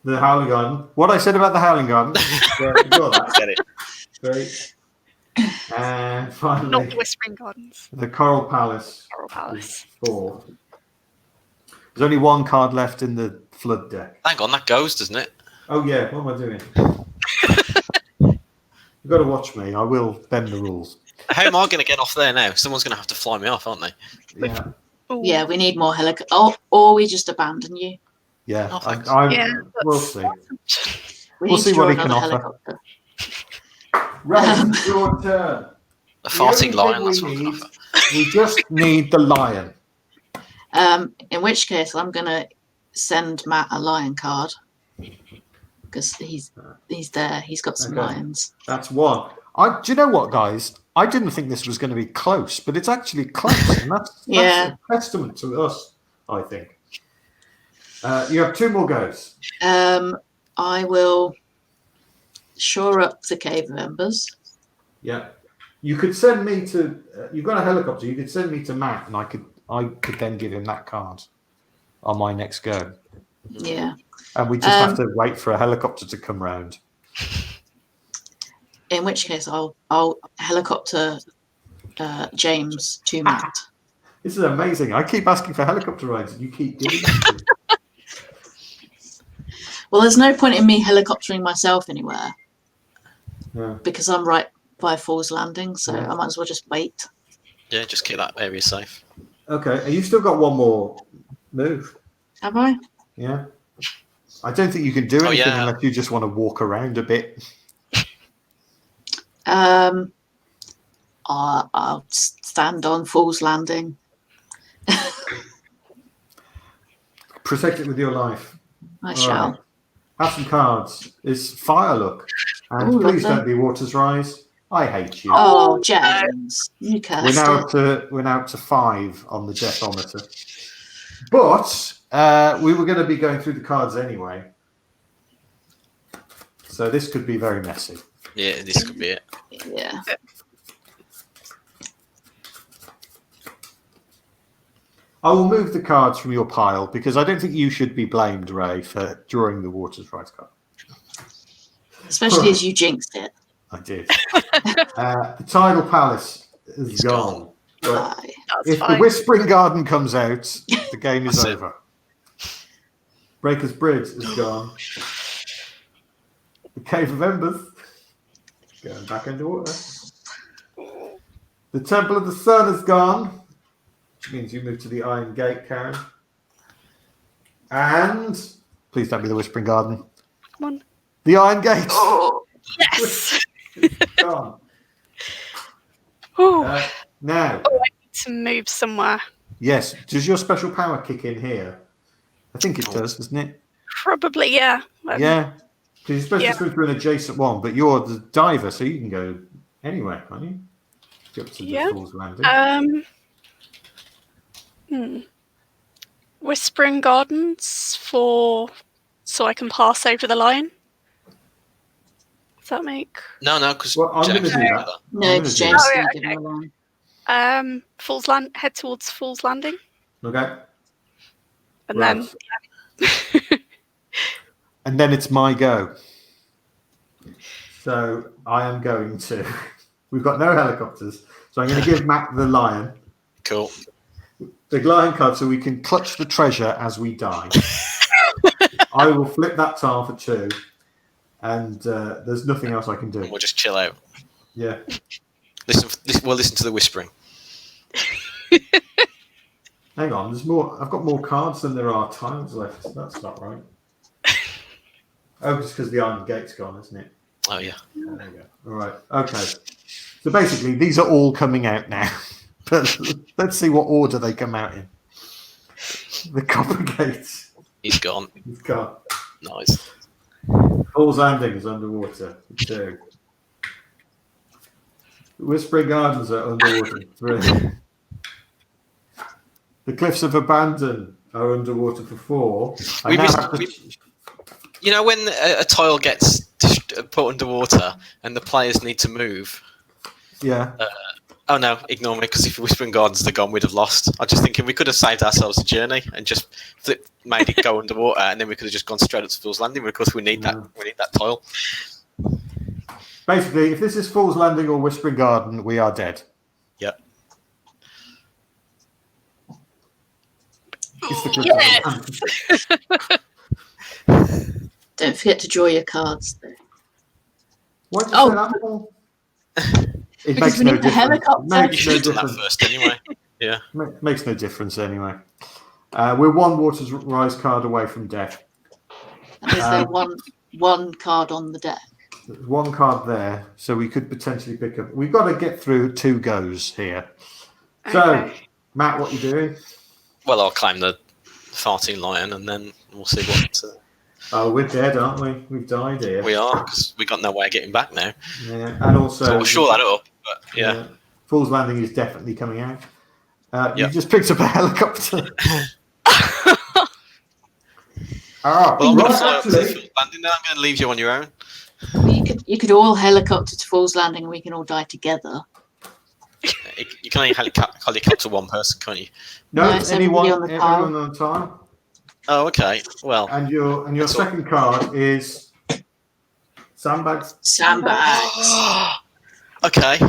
Speaker 2: The Howling Garden. What I said about the Howling Garden.
Speaker 3: Get it.
Speaker 2: Great. And finally,
Speaker 4: Not the Whispering Gardens.
Speaker 2: the Coral Palace.
Speaker 4: Coral Palace.
Speaker 2: 4. There's only one card left in the flood deck.
Speaker 3: Hang on, that goes, doesn't it?
Speaker 2: Oh yeah, what am I doing? You've got to watch me. I will bend the rules.
Speaker 3: How am I going to get off there now? Someone's going to have to fly me off, aren't they?
Speaker 2: Yeah.
Speaker 4: Ooh.
Speaker 5: Yeah, we need more helicopters. Or we just abandon you.
Speaker 2: Yeah.
Speaker 3: Oh, thanks.
Speaker 2: We'll see.
Speaker 5: We
Speaker 2: We'll
Speaker 5: need
Speaker 2: see
Speaker 5: to
Speaker 2: what
Speaker 5: draw
Speaker 2: he can
Speaker 5: another
Speaker 2: offer.
Speaker 5: helicopter.
Speaker 2: Right, it's your turn.
Speaker 3: The farting
Speaker 2: The
Speaker 3: lion,
Speaker 2: only
Speaker 3: that's
Speaker 2: thing
Speaker 3: what
Speaker 2: we
Speaker 3: I'm
Speaker 2: need-
Speaker 3: offer.
Speaker 2: We just need the lion.
Speaker 5: In which case, I'm going to send Matt a lion card. Because he's there. He's got some
Speaker 2: Okay.
Speaker 5: lions.
Speaker 2: That's one. Do you know what, guys? I didn't think this was going to be close, but it's actually close. And that's
Speaker 5: Yeah.
Speaker 2: a testament to us, I think. You have 2 more goes.
Speaker 5: I will shore up the cave members.
Speaker 2: Yeah. You could send me to. You've got a helicopter. You could send me to Matt, and I could then give him that card on my next go.
Speaker 5: Yeah.
Speaker 2: And we just have to wait for a helicopter to come round.
Speaker 5: In which case, I'll helicopter James to Matt.
Speaker 2: This is amazing. I keep asking for helicopter rides, and you keep doing it.
Speaker 5: Well, there's no point in me helicoptering myself anywhere
Speaker 2: Yeah.
Speaker 5: because I'm right by Falls Landing, so
Speaker 2: Yeah.
Speaker 5: I might as well just wait.
Speaker 3: Yeah, just keep that area safe.
Speaker 2: Okay. And you've still got one more move.
Speaker 5: Have I?
Speaker 2: Yeah. I don't think you can do anything
Speaker 3: yeah.
Speaker 2: unless you just want to walk around a bit.
Speaker 5: I'll stand on Falls Landing.
Speaker 2: Protect it with your life.
Speaker 5: I
Speaker 2: All
Speaker 5: shall.
Speaker 2: right. Have some cards. It's fire luck. And
Speaker 5: Ooh,
Speaker 2: please
Speaker 5: lovely.
Speaker 2: don't be waters rise. I hate you.
Speaker 5: Oh, James, you cursed
Speaker 2: We're now up to 5 on the deathometer. But we were going to be going through the cards anyway. So this could be very messy.
Speaker 3: Yeah, this could be it.
Speaker 5: it. Yeah.
Speaker 2: I will move the cards from your pile because I don't think you should be blamed, Ray, for drawing the Waters Rise card.
Speaker 5: Especially as you jinxed it.
Speaker 2: I did. The Tidal Palace is gone. But
Speaker 5: Bye.
Speaker 2: if the Whispering Garden comes out, the game is
Speaker 3: That's it.
Speaker 2: over. Breaker's Bridge is gone. The Cave of Embers going back underwater. The Temple of the Sun is gone, which means you move to the Iron Gate, Karen. And please don't be the Whispering Garden.
Speaker 4: Come on.
Speaker 2: The Iron Gate.
Speaker 5: Oh,
Speaker 4: Yes.
Speaker 2: Gone.
Speaker 4: Ooh.
Speaker 2: Now,
Speaker 4: Oh, I need to move somewhere.
Speaker 2: yes, does your special power kick in here? I think it does, doesn't it?
Speaker 4: Probably, yeah.
Speaker 2: Yeah. Because you're supposed
Speaker 4: Yeah.
Speaker 2: to swim through an adjacent one, but you're the diver, so you can go anywhere, can't you? Get up to the
Speaker 4: Yeah.
Speaker 2: Fool's Landing.
Speaker 4: Whispering Gardens so I can pass over the line. Does that make
Speaker 3: No, because
Speaker 2: Well, I'm going to
Speaker 3: James
Speaker 2: do
Speaker 3: did
Speaker 2: that.
Speaker 5: no,
Speaker 2: I'm
Speaker 5: because
Speaker 2: gonna
Speaker 5: James
Speaker 4: do that.
Speaker 5: did it alone.
Speaker 4: head towards Fool's Landing,
Speaker 2: Okay.
Speaker 4: and
Speaker 2: Right.
Speaker 4: then
Speaker 2: And then it's my go. So I am going to. We've got no helicopters, so I'm going to give Matt the lion.
Speaker 3: Cool.
Speaker 2: The lion card so we can clutch the treasure as we die. I will flip that tile for 2, and there's nothing else I can do.
Speaker 3: We'll just chill out.
Speaker 2: Yeah.
Speaker 3: We'll listen to the whispering.
Speaker 2: Hang on, there's more. I've got more cards than there are tiles left. That's not right. Oh, it's because the Iron Gate's gone, isn't it?
Speaker 3: Oh yeah.
Speaker 2: There we go. All right. Okay. So basically, these are all coming out now. But let's see what order they come out in. The Copper Gate
Speaker 3: He's gone.
Speaker 2: is gone.
Speaker 3: Nice.
Speaker 2: Fool's Landing is underwater. 2. Whispering Gardens are underwater. 3. The Cliffs of Abandon are underwater for 4. I now have to-
Speaker 3: You know when a tile gets put underwater and the players need to move?
Speaker 2: yeah.
Speaker 3: Oh no, ignore me, because if Whispering Gardens are gone, we'd have lost. I was just thinking we could have saved ourselves a journey and just made it go underwater, and then we could have just gone straight up to Fool's Landing. But of course, we need that. We need that tile.
Speaker 2: Basically, if this is Fool's Landing or Whispering Garden, we are dead.
Speaker 3: Yep.
Speaker 2: It's the Cliffs of Abandon.
Speaker 5: Don't forget to draw your cards, though.
Speaker 2: Why did you
Speaker 5: Oh.
Speaker 2: say that, Paul? It
Speaker 5: Because
Speaker 2: makes
Speaker 5: we
Speaker 2: no
Speaker 5: need the
Speaker 2: difference.
Speaker 5: helicopter.
Speaker 3: You
Speaker 2: Makes
Speaker 3: should
Speaker 2: no
Speaker 3: have done that
Speaker 2: difference.
Speaker 3: first anyway. Yeah.
Speaker 2: Makes no difference anyway. We're 1 Waters Rise card away from death.
Speaker 5: And is there one card on the deck?
Speaker 2: There's 1 card there, so we could potentially pick up. We've got to get through 2 goes here. So,
Speaker 4: Okay.
Speaker 2: Matt, what are you doing?
Speaker 3: Well, I'll climb the farting lion, and then we'll see what
Speaker 2: Oh, we're dead, aren't we? We've died here.
Speaker 3: we are, because we got no way of getting back now.
Speaker 2: Yeah, and also,
Speaker 3: So we'll shore that up. But yeah.
Speaker 2: Fool's Landing is definitely coming out. You
Speaker 3: Yep.
Speaker 2: just picked up a helicopter.
Speaker 3: Well, I'm going to
Speaker 2: right,
Speaker 3: fly up to the
Speaker 2: actually,
Speaker 3: Fool's Landing. Then I'm going to leave you on your own.
Speaker 5: You could all helicopter to Fool's Landing and we can all die together.
Speaker 3: You can only helicopter one person, can't you?
Speaker 2: no,
Speaker 5: No, it's everybody on the tile.
Speaker 2: everyone on the tile.
Speaker 3: Oh, okay. Well,
Speaker 2: And your
Speaker 3: That's all.
Speaker 2: second card is sandbags.
Speaker 5: Sandbags.
Speaker 3: okay.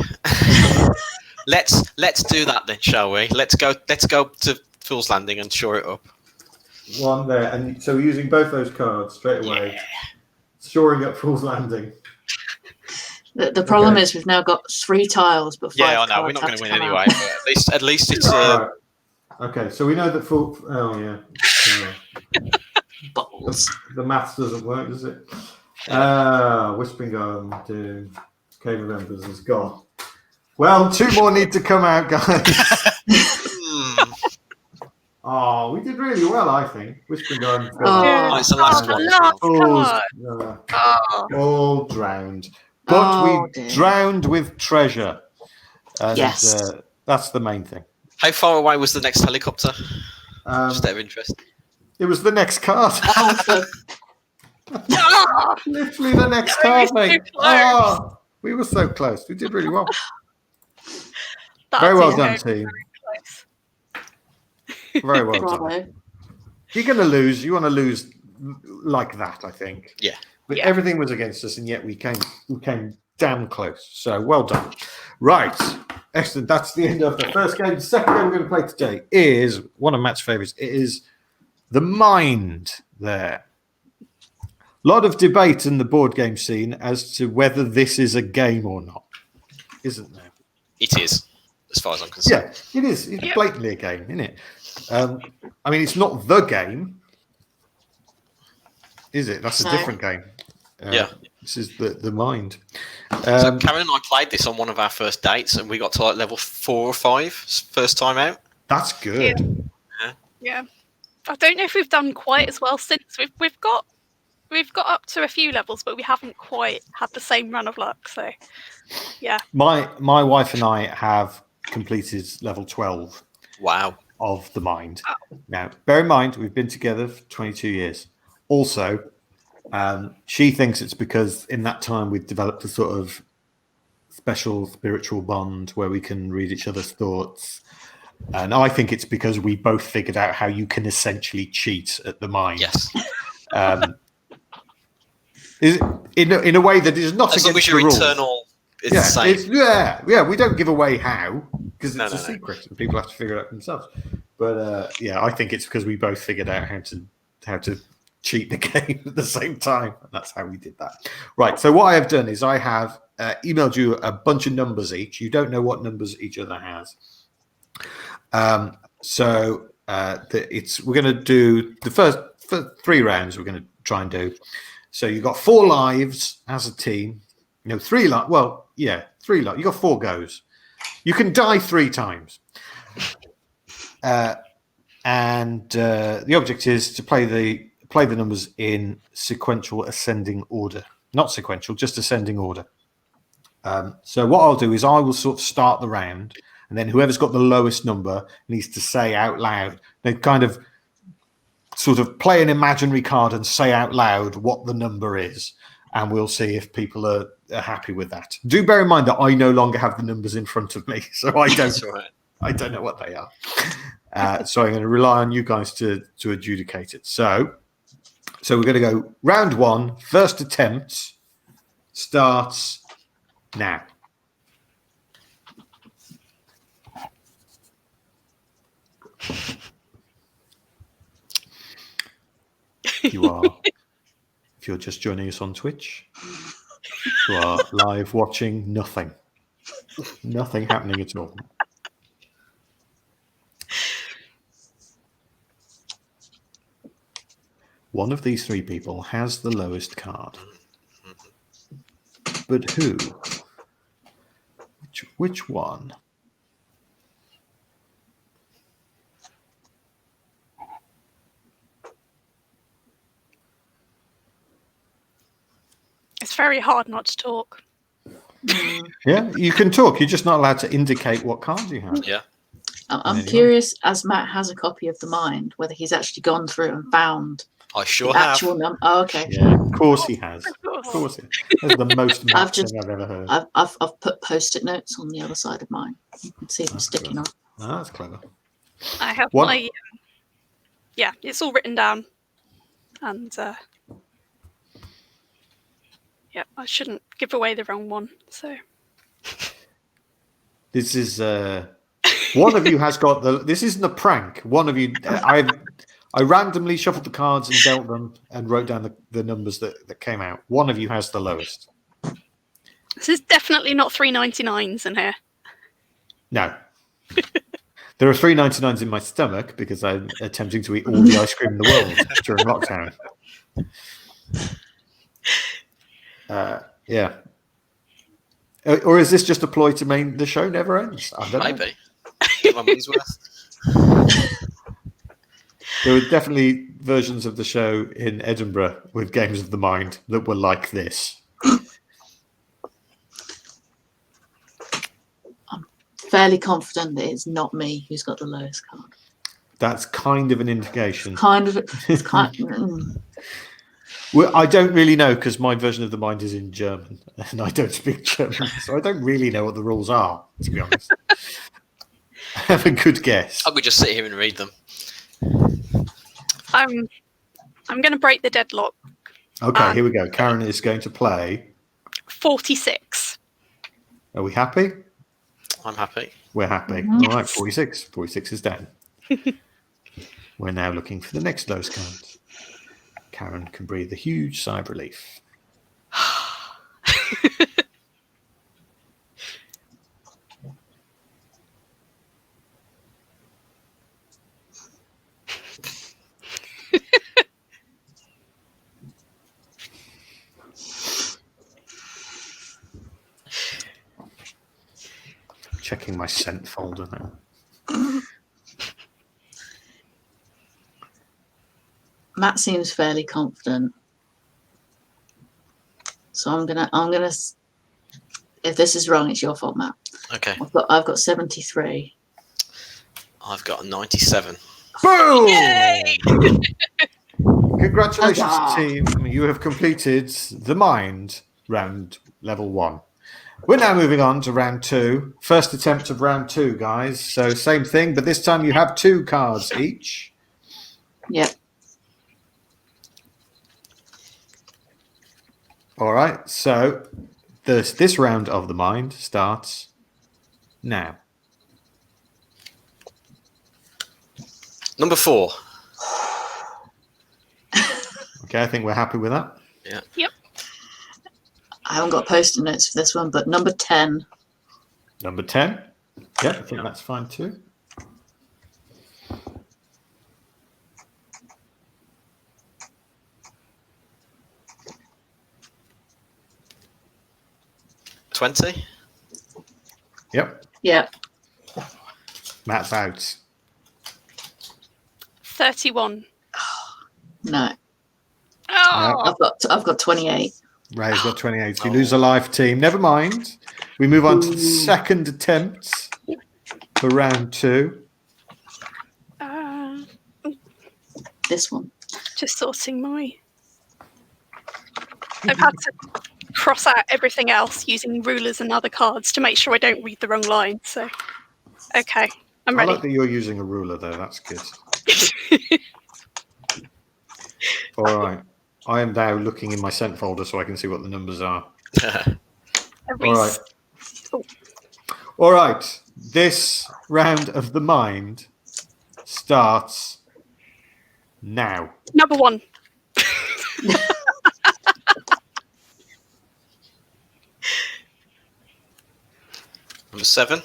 Speaker 3: Let's do that then, shall we? Let's go to Fool's Landing and shore it up.
Speaker 2: 1 there, and so we're using both those cards straight away. Shoring up Fool's Landing.
Speaker 5: The problem
Speaker 2: Okay.
Speaker 5: is we've now got 3 tiles, but 5
Speaker 3: Yeah, I know.
Speaker 5: cards
Speaker 3: We're not
Speaker 5: have
Speaker 3: going to
Speaker 5: to
Speaker 3: win
Speaker 5: come
Speaker 3: anyway.
Speaker 5: out.
Speaker 3: But at least it's
Speaker 2: Right. Okay, so we know that full. Oh yeah.
Speaker 5: Balls.
Speaker 2: The maths doesn't work, does it? Whispering Garden to Cave of Embers is gone. Well, 2 more need to come out, guys. Oh, we did really well, I think. Whispering Garden.
Speaker 5: Oh.
Speaker 3: it's the last
Speaker 4: the
Speaker 3: one.
Speaker 4: last
Speaker 2: All,
Speaker 4: card. Oh.
Speaker 2: all drowned. But
Speaker 5: Oh,
Speaker 2: we
Speaker 5: dear.
Speaker 2: drowned with treasure. And,
Speaker 5: Yes.
Speaker 2: that's the main thing.
Speaker 3: How far away was the next helicopter?
Speaker 2: Um,
Speaker 3: Just out of interest.
Speaker 2: it was the next card.
Speaker 5: Oh, for
Speaker 4: Oh.
Speaker 2: Literally the next
Speaker 4: We were
Speaker 2: card,
Speaker 4: so
Speaker 2: mate.
Speaker 4: close.
Speaker 2: Oh, we were so close. We did really well.
Speaker 4: That's
Speaker 2: Very well
Speaker 4: it.
Speaker 2: done, team.
Speaker 4: Close.
Speaker 2: Very well
Speaker 5: Bravo.
Speaker 2: done. You're going to lose. You want to lose like that, I think.
Speaker 3: Yeah.
Speaker 2: But
Speaker 4: Yeah.
Speaker 2: everything was against us, and yet we came damn close. So well done. Right. Excellent. That's the end of the first game. The second game we're going to play today is one of Matt's favourites. It is The Mind there. A lot of debate in the board game scene as to whether this is a game or not, isn't there?
Speaker 3: It is, as far as I'm concerned.
Speaker 2: Yeah, it is. It's blatantly a game, isn't it? I mean, it's not the game, is it? That's a different game.
Speaker 3: Yeah.
Speaker 2: This is the Mind.
Speaker 3: So Karen and I played this on one of our first dates, and we got to like level 4 or 5 first time out.
Speaker 2: That's good.
Speaker 4: Yeah. I don't know if we've done quite as well since. We've got up to a few levels, but we haven't quite had the same run of luck. So, yeah.
Speaker 2: My wife and I have completed level 12.
Speaker 3: Wow.
Speaker 2: Of the Mind. Oh. Now, bear in mind, we've been together for 22 years. Also, she thinks it's because in that time we've developed a sort of special spiritual bond where we can read each other's thoughts. And I think it's because we both figured out how you can essentially cheat at the Mind.
Speaker 3: Yes.
Speaker 2: In a way that is not
Speaker 3: as
Speaker 2: against
Speaker 3: long as
Speaker 2: the
Speaker 3: your
Speaker 2: rules.
Speaker 3: internal is the same.
Speaker 2: Yeah. We don't give away how because it's a secret and people have to figure it out themselves. But I think it's because we both figured out how to cheat the game at the same time, and that's how we did that. Right. So what I have done is I have emailed you a bunch of numbers each. You don't know what numbers each other has. We're going to do the first 3 rounds. We're going to try and do. So you've got 4 lives as a team. 3 lives. Well, yeah, 3 lives. You got 4 goes. You can die 3 times. And the object is to play the numbers in sequential ascending order. Not sequential, just ascending order. So what I'll do is I will sort of start the round, and then whoever's got the lowest number needs to say out loud. They kind of sort of play an imaginary card and say out loud what the number is, and we'll see if people are happy with that. Do bear in mind that I no longer have the numbers in front of me, so I don't know what they are. So I'm going to rely on you guys to adjudicate it. So we're going to go round 1. First attempt starts now. If you're just joining us on Twitch, you are live watching nothing happening at all. One of these 3 people has the lowest card. But who? Which one?
Speaker 4: It's very hard not to talk.
Speaker 2: Yeah, you can talk. You're just not allowed to indicate what cards you have.
Speaker 3: Yeah.
Speaker 5: I'm curious, as Matt has a copy of the Mind, whether he's actually gone through and found
Speaker 3: I sure
Speaker 5: the
Speaker 3: have.
Speaker 5: actual number. Oh, okay.
Speaker 2: Yeah, of course he has. Of course he has. That's the most Matt thing I've ever heard.
Speaker 5: I've put post-it notes on the other side of mine. You can see them sticking on.
Speaker 2: Oh, that's clever.
Speaker 4: I have my... Yeah, it's all written down. And... yeah, I shouldn't give away the wrong one, so...
Speaker 2: This is... one of you has got the... This isn't a prank. One of you... I randomly shuffled the cards and dealt them and wrote down the numbers that came out. One of you has the lowest.
Speaker 4: This is definitely not 3.99s in here.
Speaker 2: No. There are 3.99s in my stomach because I'm attempting to eat all the ice cream in the world during lockdown. Yeah. Or is this just a ploy to mean the show never ends? I don't know.
Speaker 3: Maybe. Get my money's worth.
Speaker 2: There were definitely versions of the show in Edinburgh with Games of the Mind that were like this.
Speaker 5: I'm fairly confident that it's not me who's got the lowest card.
Speaker 2: That's kind of an indication.
Speaker 5: It's kind of,
Speaker 2: Well, I don't really know because my version of the Mind is in German and I don't speak German, so I don't really know what the rules are, to be honest. I have a good guess.
Speaker 3: I could just sit here and read them.
Speaker 4: I'm going to break the deadlock.
Speaker 2: Okay, here we go. Karen is going to play
Speaker 4: 46.
Speaker 2: Are we happy?
Speaker 3: I'm happy.
Speaker 2: We're happy.
Speaker 5: Yes.
Speaker 2: All right, 46. 46 is down. We're now looking for the next lowest count. Karen can breathe a huge sigh of relief. Checking my sent folder now.
Speaker 5: Matt seems fairly confident, so I'm gonna. If this is wrong, it's your fault, Matt.
Speaker 3: Okay.
Speaker 5: I've got 73.
Speaker 3: I've got a 97.
Speaker 2: Boom!
Speaker 4: Yay!
Speaker 2: Congratulations,
Speaker 5: Huzzah.
Speaker 2: team. You have completed the Mind round level 1. We're now moving on to round 2. First attempt of round 2, guys. So same thing, but this time you have 2 cards each.
Speaker 5: Yep.
Speaker 2: All right. So this round of the Mind starts now.
Speaker 3: Number 4.
Speaker 2: Okay, I think we're happy with that.
Speaker 3: Yeah.
Speaker 4: Yep.
Speaker 5: I haven't got post-it notes for this one, but number 10.
Speaker 2: Number 10. Yeah, I think that's fine too.
Speaker 3: $20.
Speaker 2: Yep.
Speaker 5: Yep.
Speaker 2: Matt's out.
Speaker 4: 31.
Speaker 5: No.
Speaker 4: Oh,
Speaker 5: I've got 28.
Speaker 2: Ray's got 28. So you lose a life, team. Never mind. We move on to the second attempt for round 2.
Speaker 5: This one.
Speaker 4: just sorting my... I've had to cross out everything else using rulers and other cards to make sure I don't read the wrong line. So, okay, I'm
Speaker 2: I
Speaker 4: ready.
Speaker 2: like that you're using a ruler, though. That's good. All right. I am now looking in my sent folder so I can see what the numbers are. All right.
Speaker 4: Oh.
Speaker 2: All right. This round of the Mind starts now.
Speaker 4: Number 1.
Speaker 3: Number 7.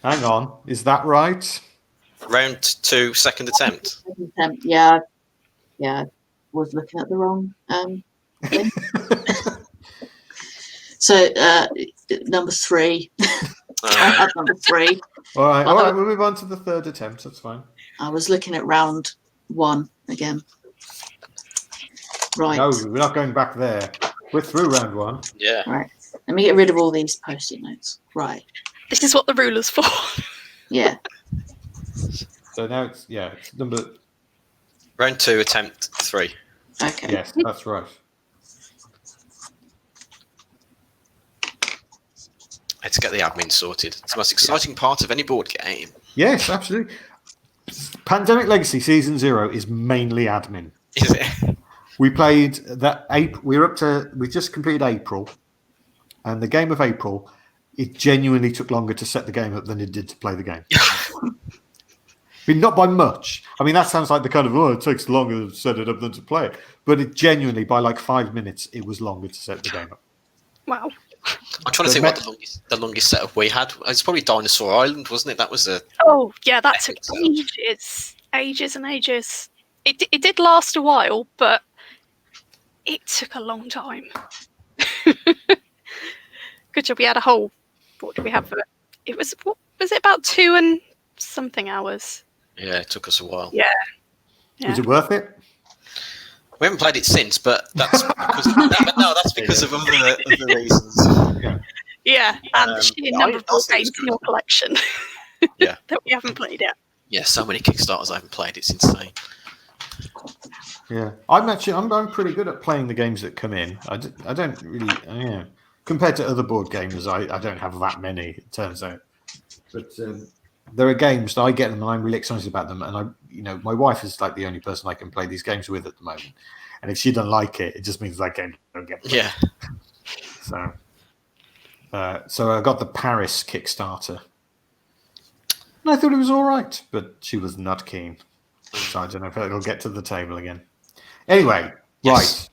Speaker 2: Hang on. Is that right?
Speaker 3: Round 2, second attempt.
Speaker 5: Yeah. I was looking at the wrong thing. So number 3. I had number 3.
Speaker 2: All right. All right. We'll move on to the third attempt. That's fine.
Speaker 5: I was looking at round 1 again. Right.
Speaker 2: No, we're not going back there. We're through round 1.
Speaker 3: Yeah.
Speaker 5: Right. Let me get rid of all these post-it notes. Right.
Speaker 4: This is what the ruler's for.
Speaker 5: Yeah.
Speaker 2: So now it's number.
Speaker 3: Round 2, attempt 3.
Speaker 5: Okay.
Speaker 2: Yes, that's right.
Speaker 3: I had to get the admin sorted. It's the most exciting part of any board game.
Speaker 2: Yes, absolutely. Pandemic Legacy Season 0 is mainly admin.
Speaker 3: Is it?
Speaker 2: We played that April. We just completed April, and the game of April, it genuinely took longer to set the game up than it did to play the game. I mean, not by much. I mean, that sounds like the kind of, it takes longer to set it up than to play it. But it genuinely, by like 5 minutes, it was longer to set the game up.
Speaker 4: Wow.
Speaker 3: I'm trying to think what the longest setup we had. It's probably Dinosaur Island, wasn't it? That was a...
Speaker 4: Oh, yeah, that took ages and ages. It did last a while, but it took a long time. Good job. We had a whole... What did we have for it? It was, what was it, about 2 and something hours?
Speaker 3: Yeah, it took us a while.
Speaker 4: Yeah.
Speaker 2: Was it worth it?
Speaker 3: We haven't played it since, but that's because of other reasons.
Speaker 2: Yeah.
Speaker 4: And the sheer number of board games in your collection
Speaker 3: Yeah.
Speaker 4: that we haven't played yet.
Speaker 3: Yeah, so many Kickstarters I haven't played. It's insane.
Speaker 2: Yeah, I'm pretty good at playing the games that come in. I don't really, compared to other board gamers, I don't have that many. It turns out. But there are games that I get them and I'm really excited about them. And my wife is like the only person I can play these games with at the moment. And if she doesn't like it, it just means that game don't get played.
Speaker 3: Yeah.
Speaker 2: So I got the Paris Kickstarter. And I thought it was all right, but she was not keen. So I don't know if it'll get to the table again. Anyway,
Speaker 3: Yes.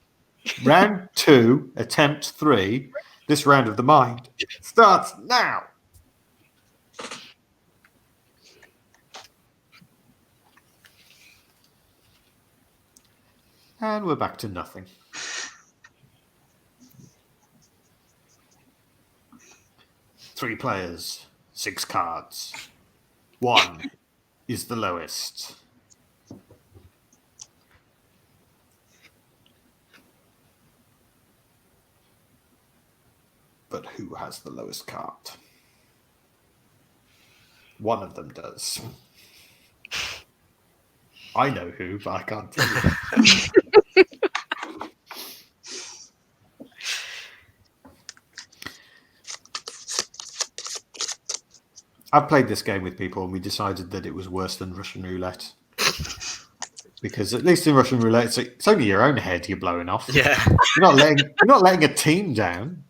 Speaker 2: Right. Round 2, attempt 3. This round of the mind starts now. And we're back to nothing. Three players, 6 cards. 1 is the lowest. But who has the lowest card? One of them does. I know who, but I can't tell you. I've played this game with people and we decided that it was worse than Russian roulette. Because at least in Russian roulette, it's only your own head you're blowing off.
Speaker 3: Yeah.
Speaker 2: You're not letting a team down.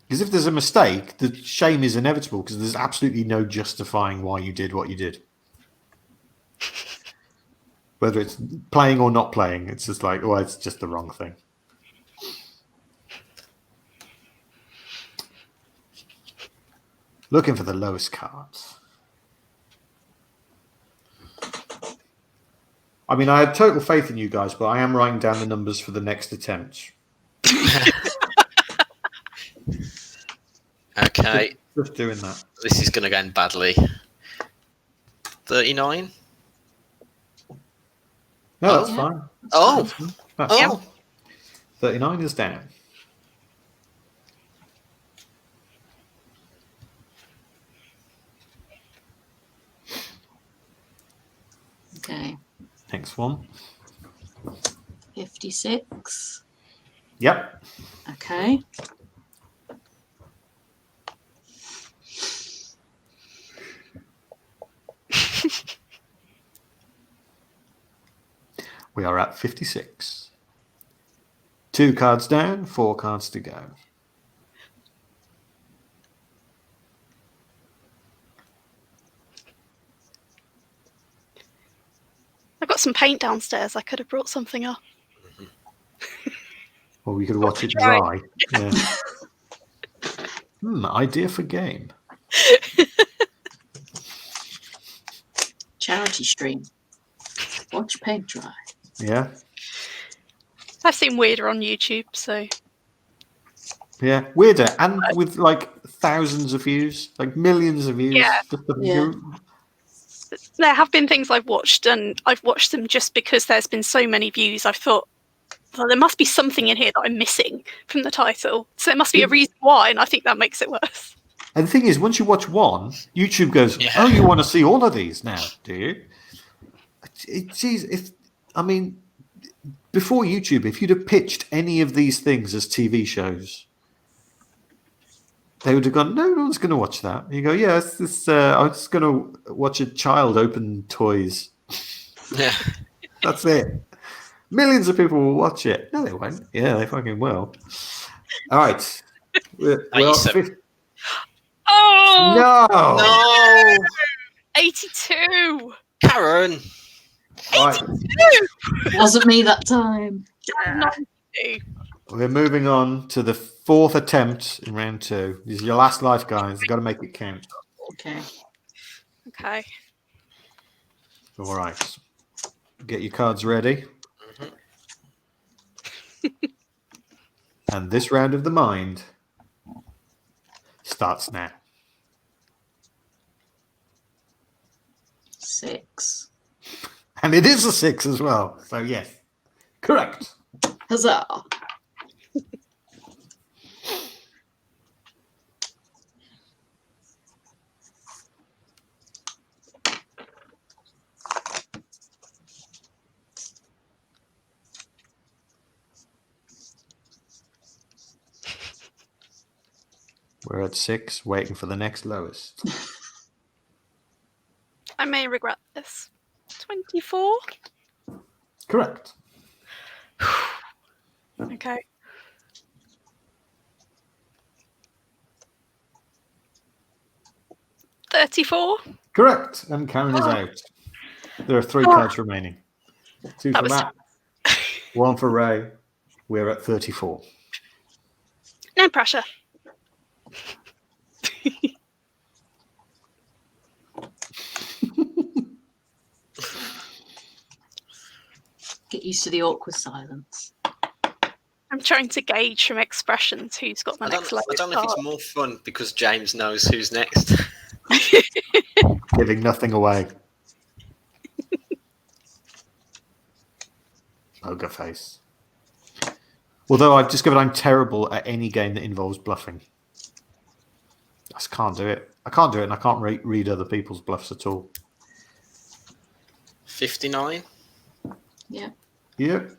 Speaker 2: Because if there's a mistake, the shame is inevitable because there's absolutely no justifying why you did what you did. Whether it's playing or not playing, it's just like, oh, it's just the wrong thing. Looking for the lowest cards. I mean, I have total faith in you guys, but I am writing down the numbers for the next attempt.
Speaker 3: Okay.
Speaker 2: Just doing that.
Speaker 3: This is going to end badly. 39?
Speaker 2: No, that's fine. That's
Speaker 3: Oh.
Speaker 2: fine. 39 is down.
Speaker 5: Okay.
Speaker 2: Next one.
Speaker 5: 56.
Speaker 2: Yep.
Speaker 5: Okay.
Speaker 2: We are at 56. 2 cards down, 4 cards to go.
Speaker 4: I've got some paint downstairs. I could have brought something up.
Speaker 2: Or we could watch it dry. Yeah. Idea for game.
Speaker 5: Charity stream. Watch paint dry.
Speaker 2: Yeah.
Speaker 4: I've seen weirder on YouTube, so
Speaker 2: Yeah. Weirder. And with like thousands of views, like millions of views.
Speaker 4: Yeah.
Speaker 5: Yeah.
Speaker 4: there have been things I've watched, and I've watched them just because there's been so many views. I've thought, well, there must be something in here that I'm missing from the title, so there must be a reason why, and I think that makes it worse.
Speaker 2: And the thing is, once you watch one, YouTube goes, "Oh, you want to see all of these now, do you?" Before YouTube, if you'd have pitched any of these things as TV shows, they would have gone, "No one's going to watch that." And you go, "Yeah, I'm just going to watch a child open toys."
Speaker 3: Yeah.
Speaker 2: That's it. Millions of people will watch it. No, they won't. Yeah, they fucking will. All right.
Speaker 4: Oh
Speaker 2: No.
Speaker 4: 82.
Speaker 3: Karen.
Speaker 2: Right.
Speaker 5: Wasn't me that time.
Speaker 4: 92.
Speaker 2: We're moving on to the 4th attempt in round 2. This is your last life, guys. You've got to make it count.
Speaker 5: Okay.
Speaker 4: Okay.
Speaker 2: All right. Get your cards ready. And this round of the mind starts now.
Speaker 5: 6.
Speaker 2: And it is a 6 as well. So, yes. Correct.
Speaker 5: Huzzah.
Speaker 2: We're at 6, waiting for the next lowest.
Speaker 4: I may regret this. 24?
Speaker 2: Correct.
Speaker 4: Okay. $34?
Speaker 2: Correct. And Karen is out. There are 3 cards remaining. 2 for Matt, 1 for Ray. We're at 34.
Speaker 4: No pressure.
Speaker 5: Get used to the awkward silence.
Speaker 4: I'm trying to gauge from expressions who's got the next level.
Speaker 3: I don't know if it's more fun because James knows who's next.
Speaker 2: Giving nothing away. Poker face. Although I've discovered I'm terrible at any game that involves bluffing. I just can't do it. I can't do it, and I can't read other people's bluffs at all.
Speaker 3: 59.
Speaker 5: Yeah.
Speaker 2: Yep.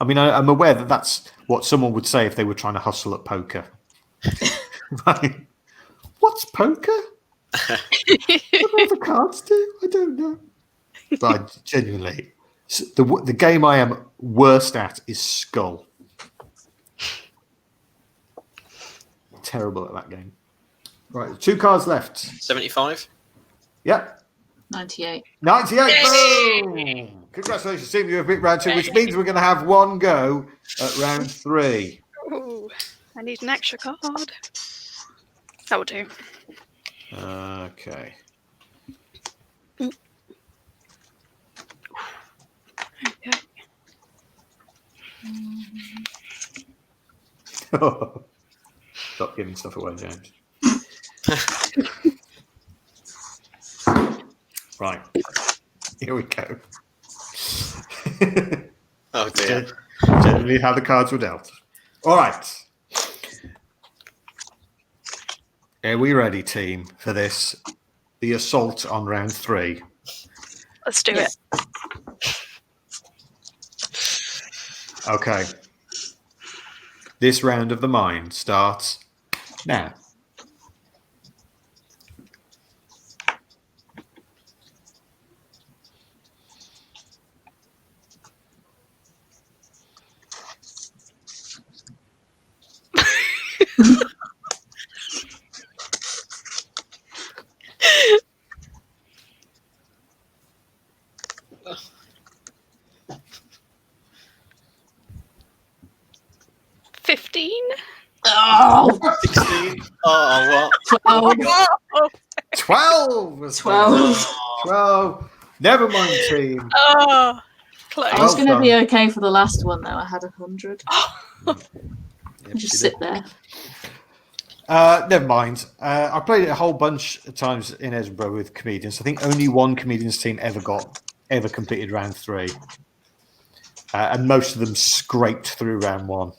Speaker 2: I mean, I'm aware that that's what someone would say if they were trying to hustle at poker. Right. What's poker? What do the cards do? I don't know. But genuinely, the game I am worst at is Skull. Terrible at that game. Right, 2 cards left.
Speaker 3: 75.
Speaker 2: Yep.
Speaker 5: 98.
Speaker 2: 98. Boom! Congratulations, team. You've hit round 2, which means we're going to have 1 go at round 3.
Speaker 4: Ooh, I need an extra card. That will do.
Speaker 2: Okay.
Speaker 4: Okay.
Speaker 2: Stop giving stuff away, James. Right. Here we go.
Speaker 3: Oh dear.
Speaker 2: Generally how the cards were dealt. All right. Are we ready, team, for this? The assault on round 3.
Speaker 4: Let's do it.
Speaker 2: Okay. This round of the mind starts now.
Speaker 5: Oh,
Speaker 3: 16. Oh, what?
Speaker 5: 12.
Speaker 2: 12 was
Speaker 5: 12.
Speaker 2: 12. Never mind, team.
Speaker 4: Oh, close.
Speaker 5: I was
Speaker 2: Well
Speaker 5: going to be
Speaker 2: done.
Speaker 5: okay for the last one, though. I had 100.
Speaker 2: Yep,
Speaker 5: Just
Speaker 2: you
Speaker 5: sit
Speaker 2: did.
Speaker 5: there.
Speaker 2: Never mind. I played it a whole bunch of times in Edinburgh with comedians. I think only one comedians team ever completed round 3. And most of them scraped through round 1.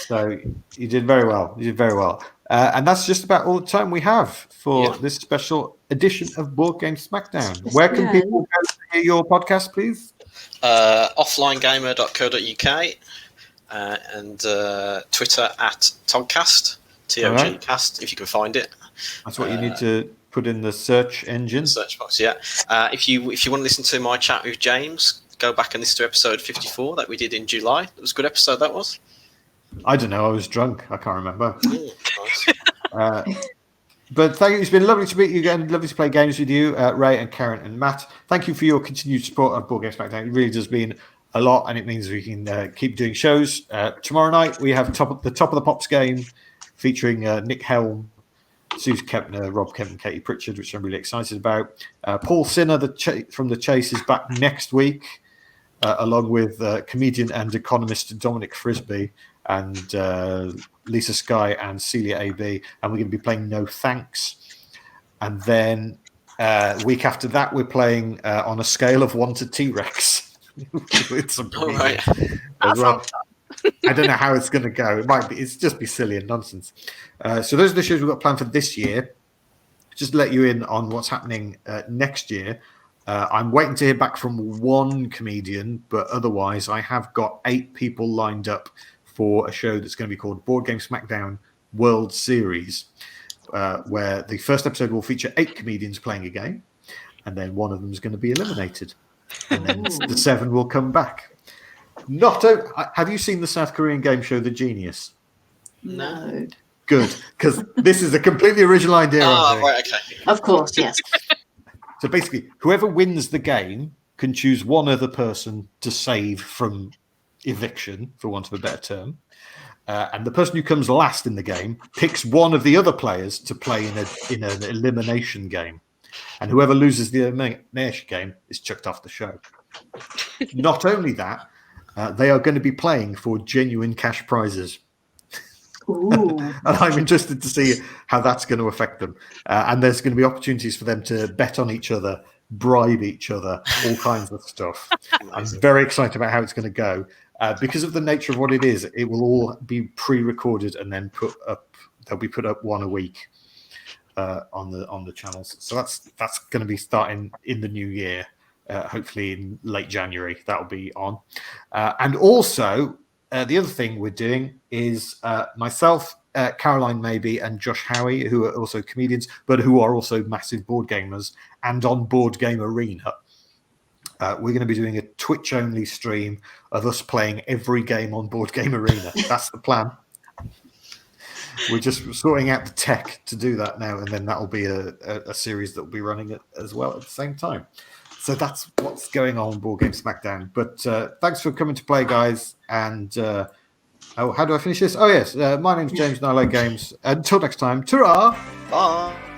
Speaker 2: So you did very well. You did very well. And that's just about all the time we have for this special edition of Board Game Smackdown. Where can people go to hear your podcast, please?
Speaker 3: Offlinegamer.co.uk and Twitter at Togcast, TOGcast, if you can find it.
Speaker 2: That's what you need to put in the search engine.
Speaker 3: Search box, yeah. If you want to listen to my chat with James, go back and listen to episode 54 that we did in July. It was a good episode, that was.
Speaker 2: I don't know. I was drunk. I can't remember.
Speaker 3: Ooh, nice.
Speaker 2: But thank you. It's been lovely to meet you again. Lovely to play games with you, Ray and Karen and Matt. Thank you for your continued support of Board Game Smackdown. It really does mean a lot, and it means we can keep doing shows. Tomorrow night we have the Top of the Pops game featuring Nick Helm, Suze Kempner, Rob Kemp, and Katie Pritchard, which I'm really excited about. Paul Sinner from The Chase is back next week, along with comedian and economist Dominic Frisby and Lisa Skye and Celia AB, and we're going to be playing No Thanks. And then week after that, we're playing On a Scale of 1 to T-Rex with some
Speaker 3: right.
Speaker 2: as well. I don't know how it's going to go. It's just be silly and nonsense. So those are the shows we've got planned for this year. Just to let you in on what's happening next year. I'm waiting to hear back from one comedian, but otherwise I have got 8 people lined up for a show that's going to be called Board Game Smackdown World Series, where the first episode will feature 8 comedians playing a game, and then one of them is going to be eliminated, and then the 7 will come back. Have you seen the South Korean game show The Genius?
Speaker 5: No.
Speaker 2: Good, because this is a completely original idea.
Speaker 3: Oh, right, okay.
Speaker 5: Of course, yes.
Speaker 2: So basically, whoever wins the game can choose one other person to save from eviction, for want of a better term. And the person who comes last in the game picks one of the other players to play in an elimination game. And whoever loses the elimination game is chucked off the show. Not only that, they are going to be playing for genuine cash prizes.
Speaker 5: Ooh.
Speaker 2: And I'm interested to see how that's going to affect them. And there's going to be opportunities for them to bet on each other, bribe each other, all kinds of stuff. I'm very excited about how it's going to go. Because of the nature of what it is, it will all be pre-recorded and then put up. They'll be put up one a week on the channels. So that's going to be starting in the new year. Hopefully in late January that'll be on. And also the other thing we're doing is myself, Caroline Maybe, and Josh Howie, who are also comedians, but who are also massive board gamers and on Board Game Arena. We're going to be doing a Twitch-only stream of us playing every game on Board Game Arena. That's the plan. We're just sorting out the tech to do that now, and then that'll be a series that will be running as well at the same time. So that's what's going on Board Game Smackdown. But thanks for coming to play, guys. And how do I finish this? Oh, yes. My name's James, and I like games. Until next time, ta-ra!
Speaker 3: Bye.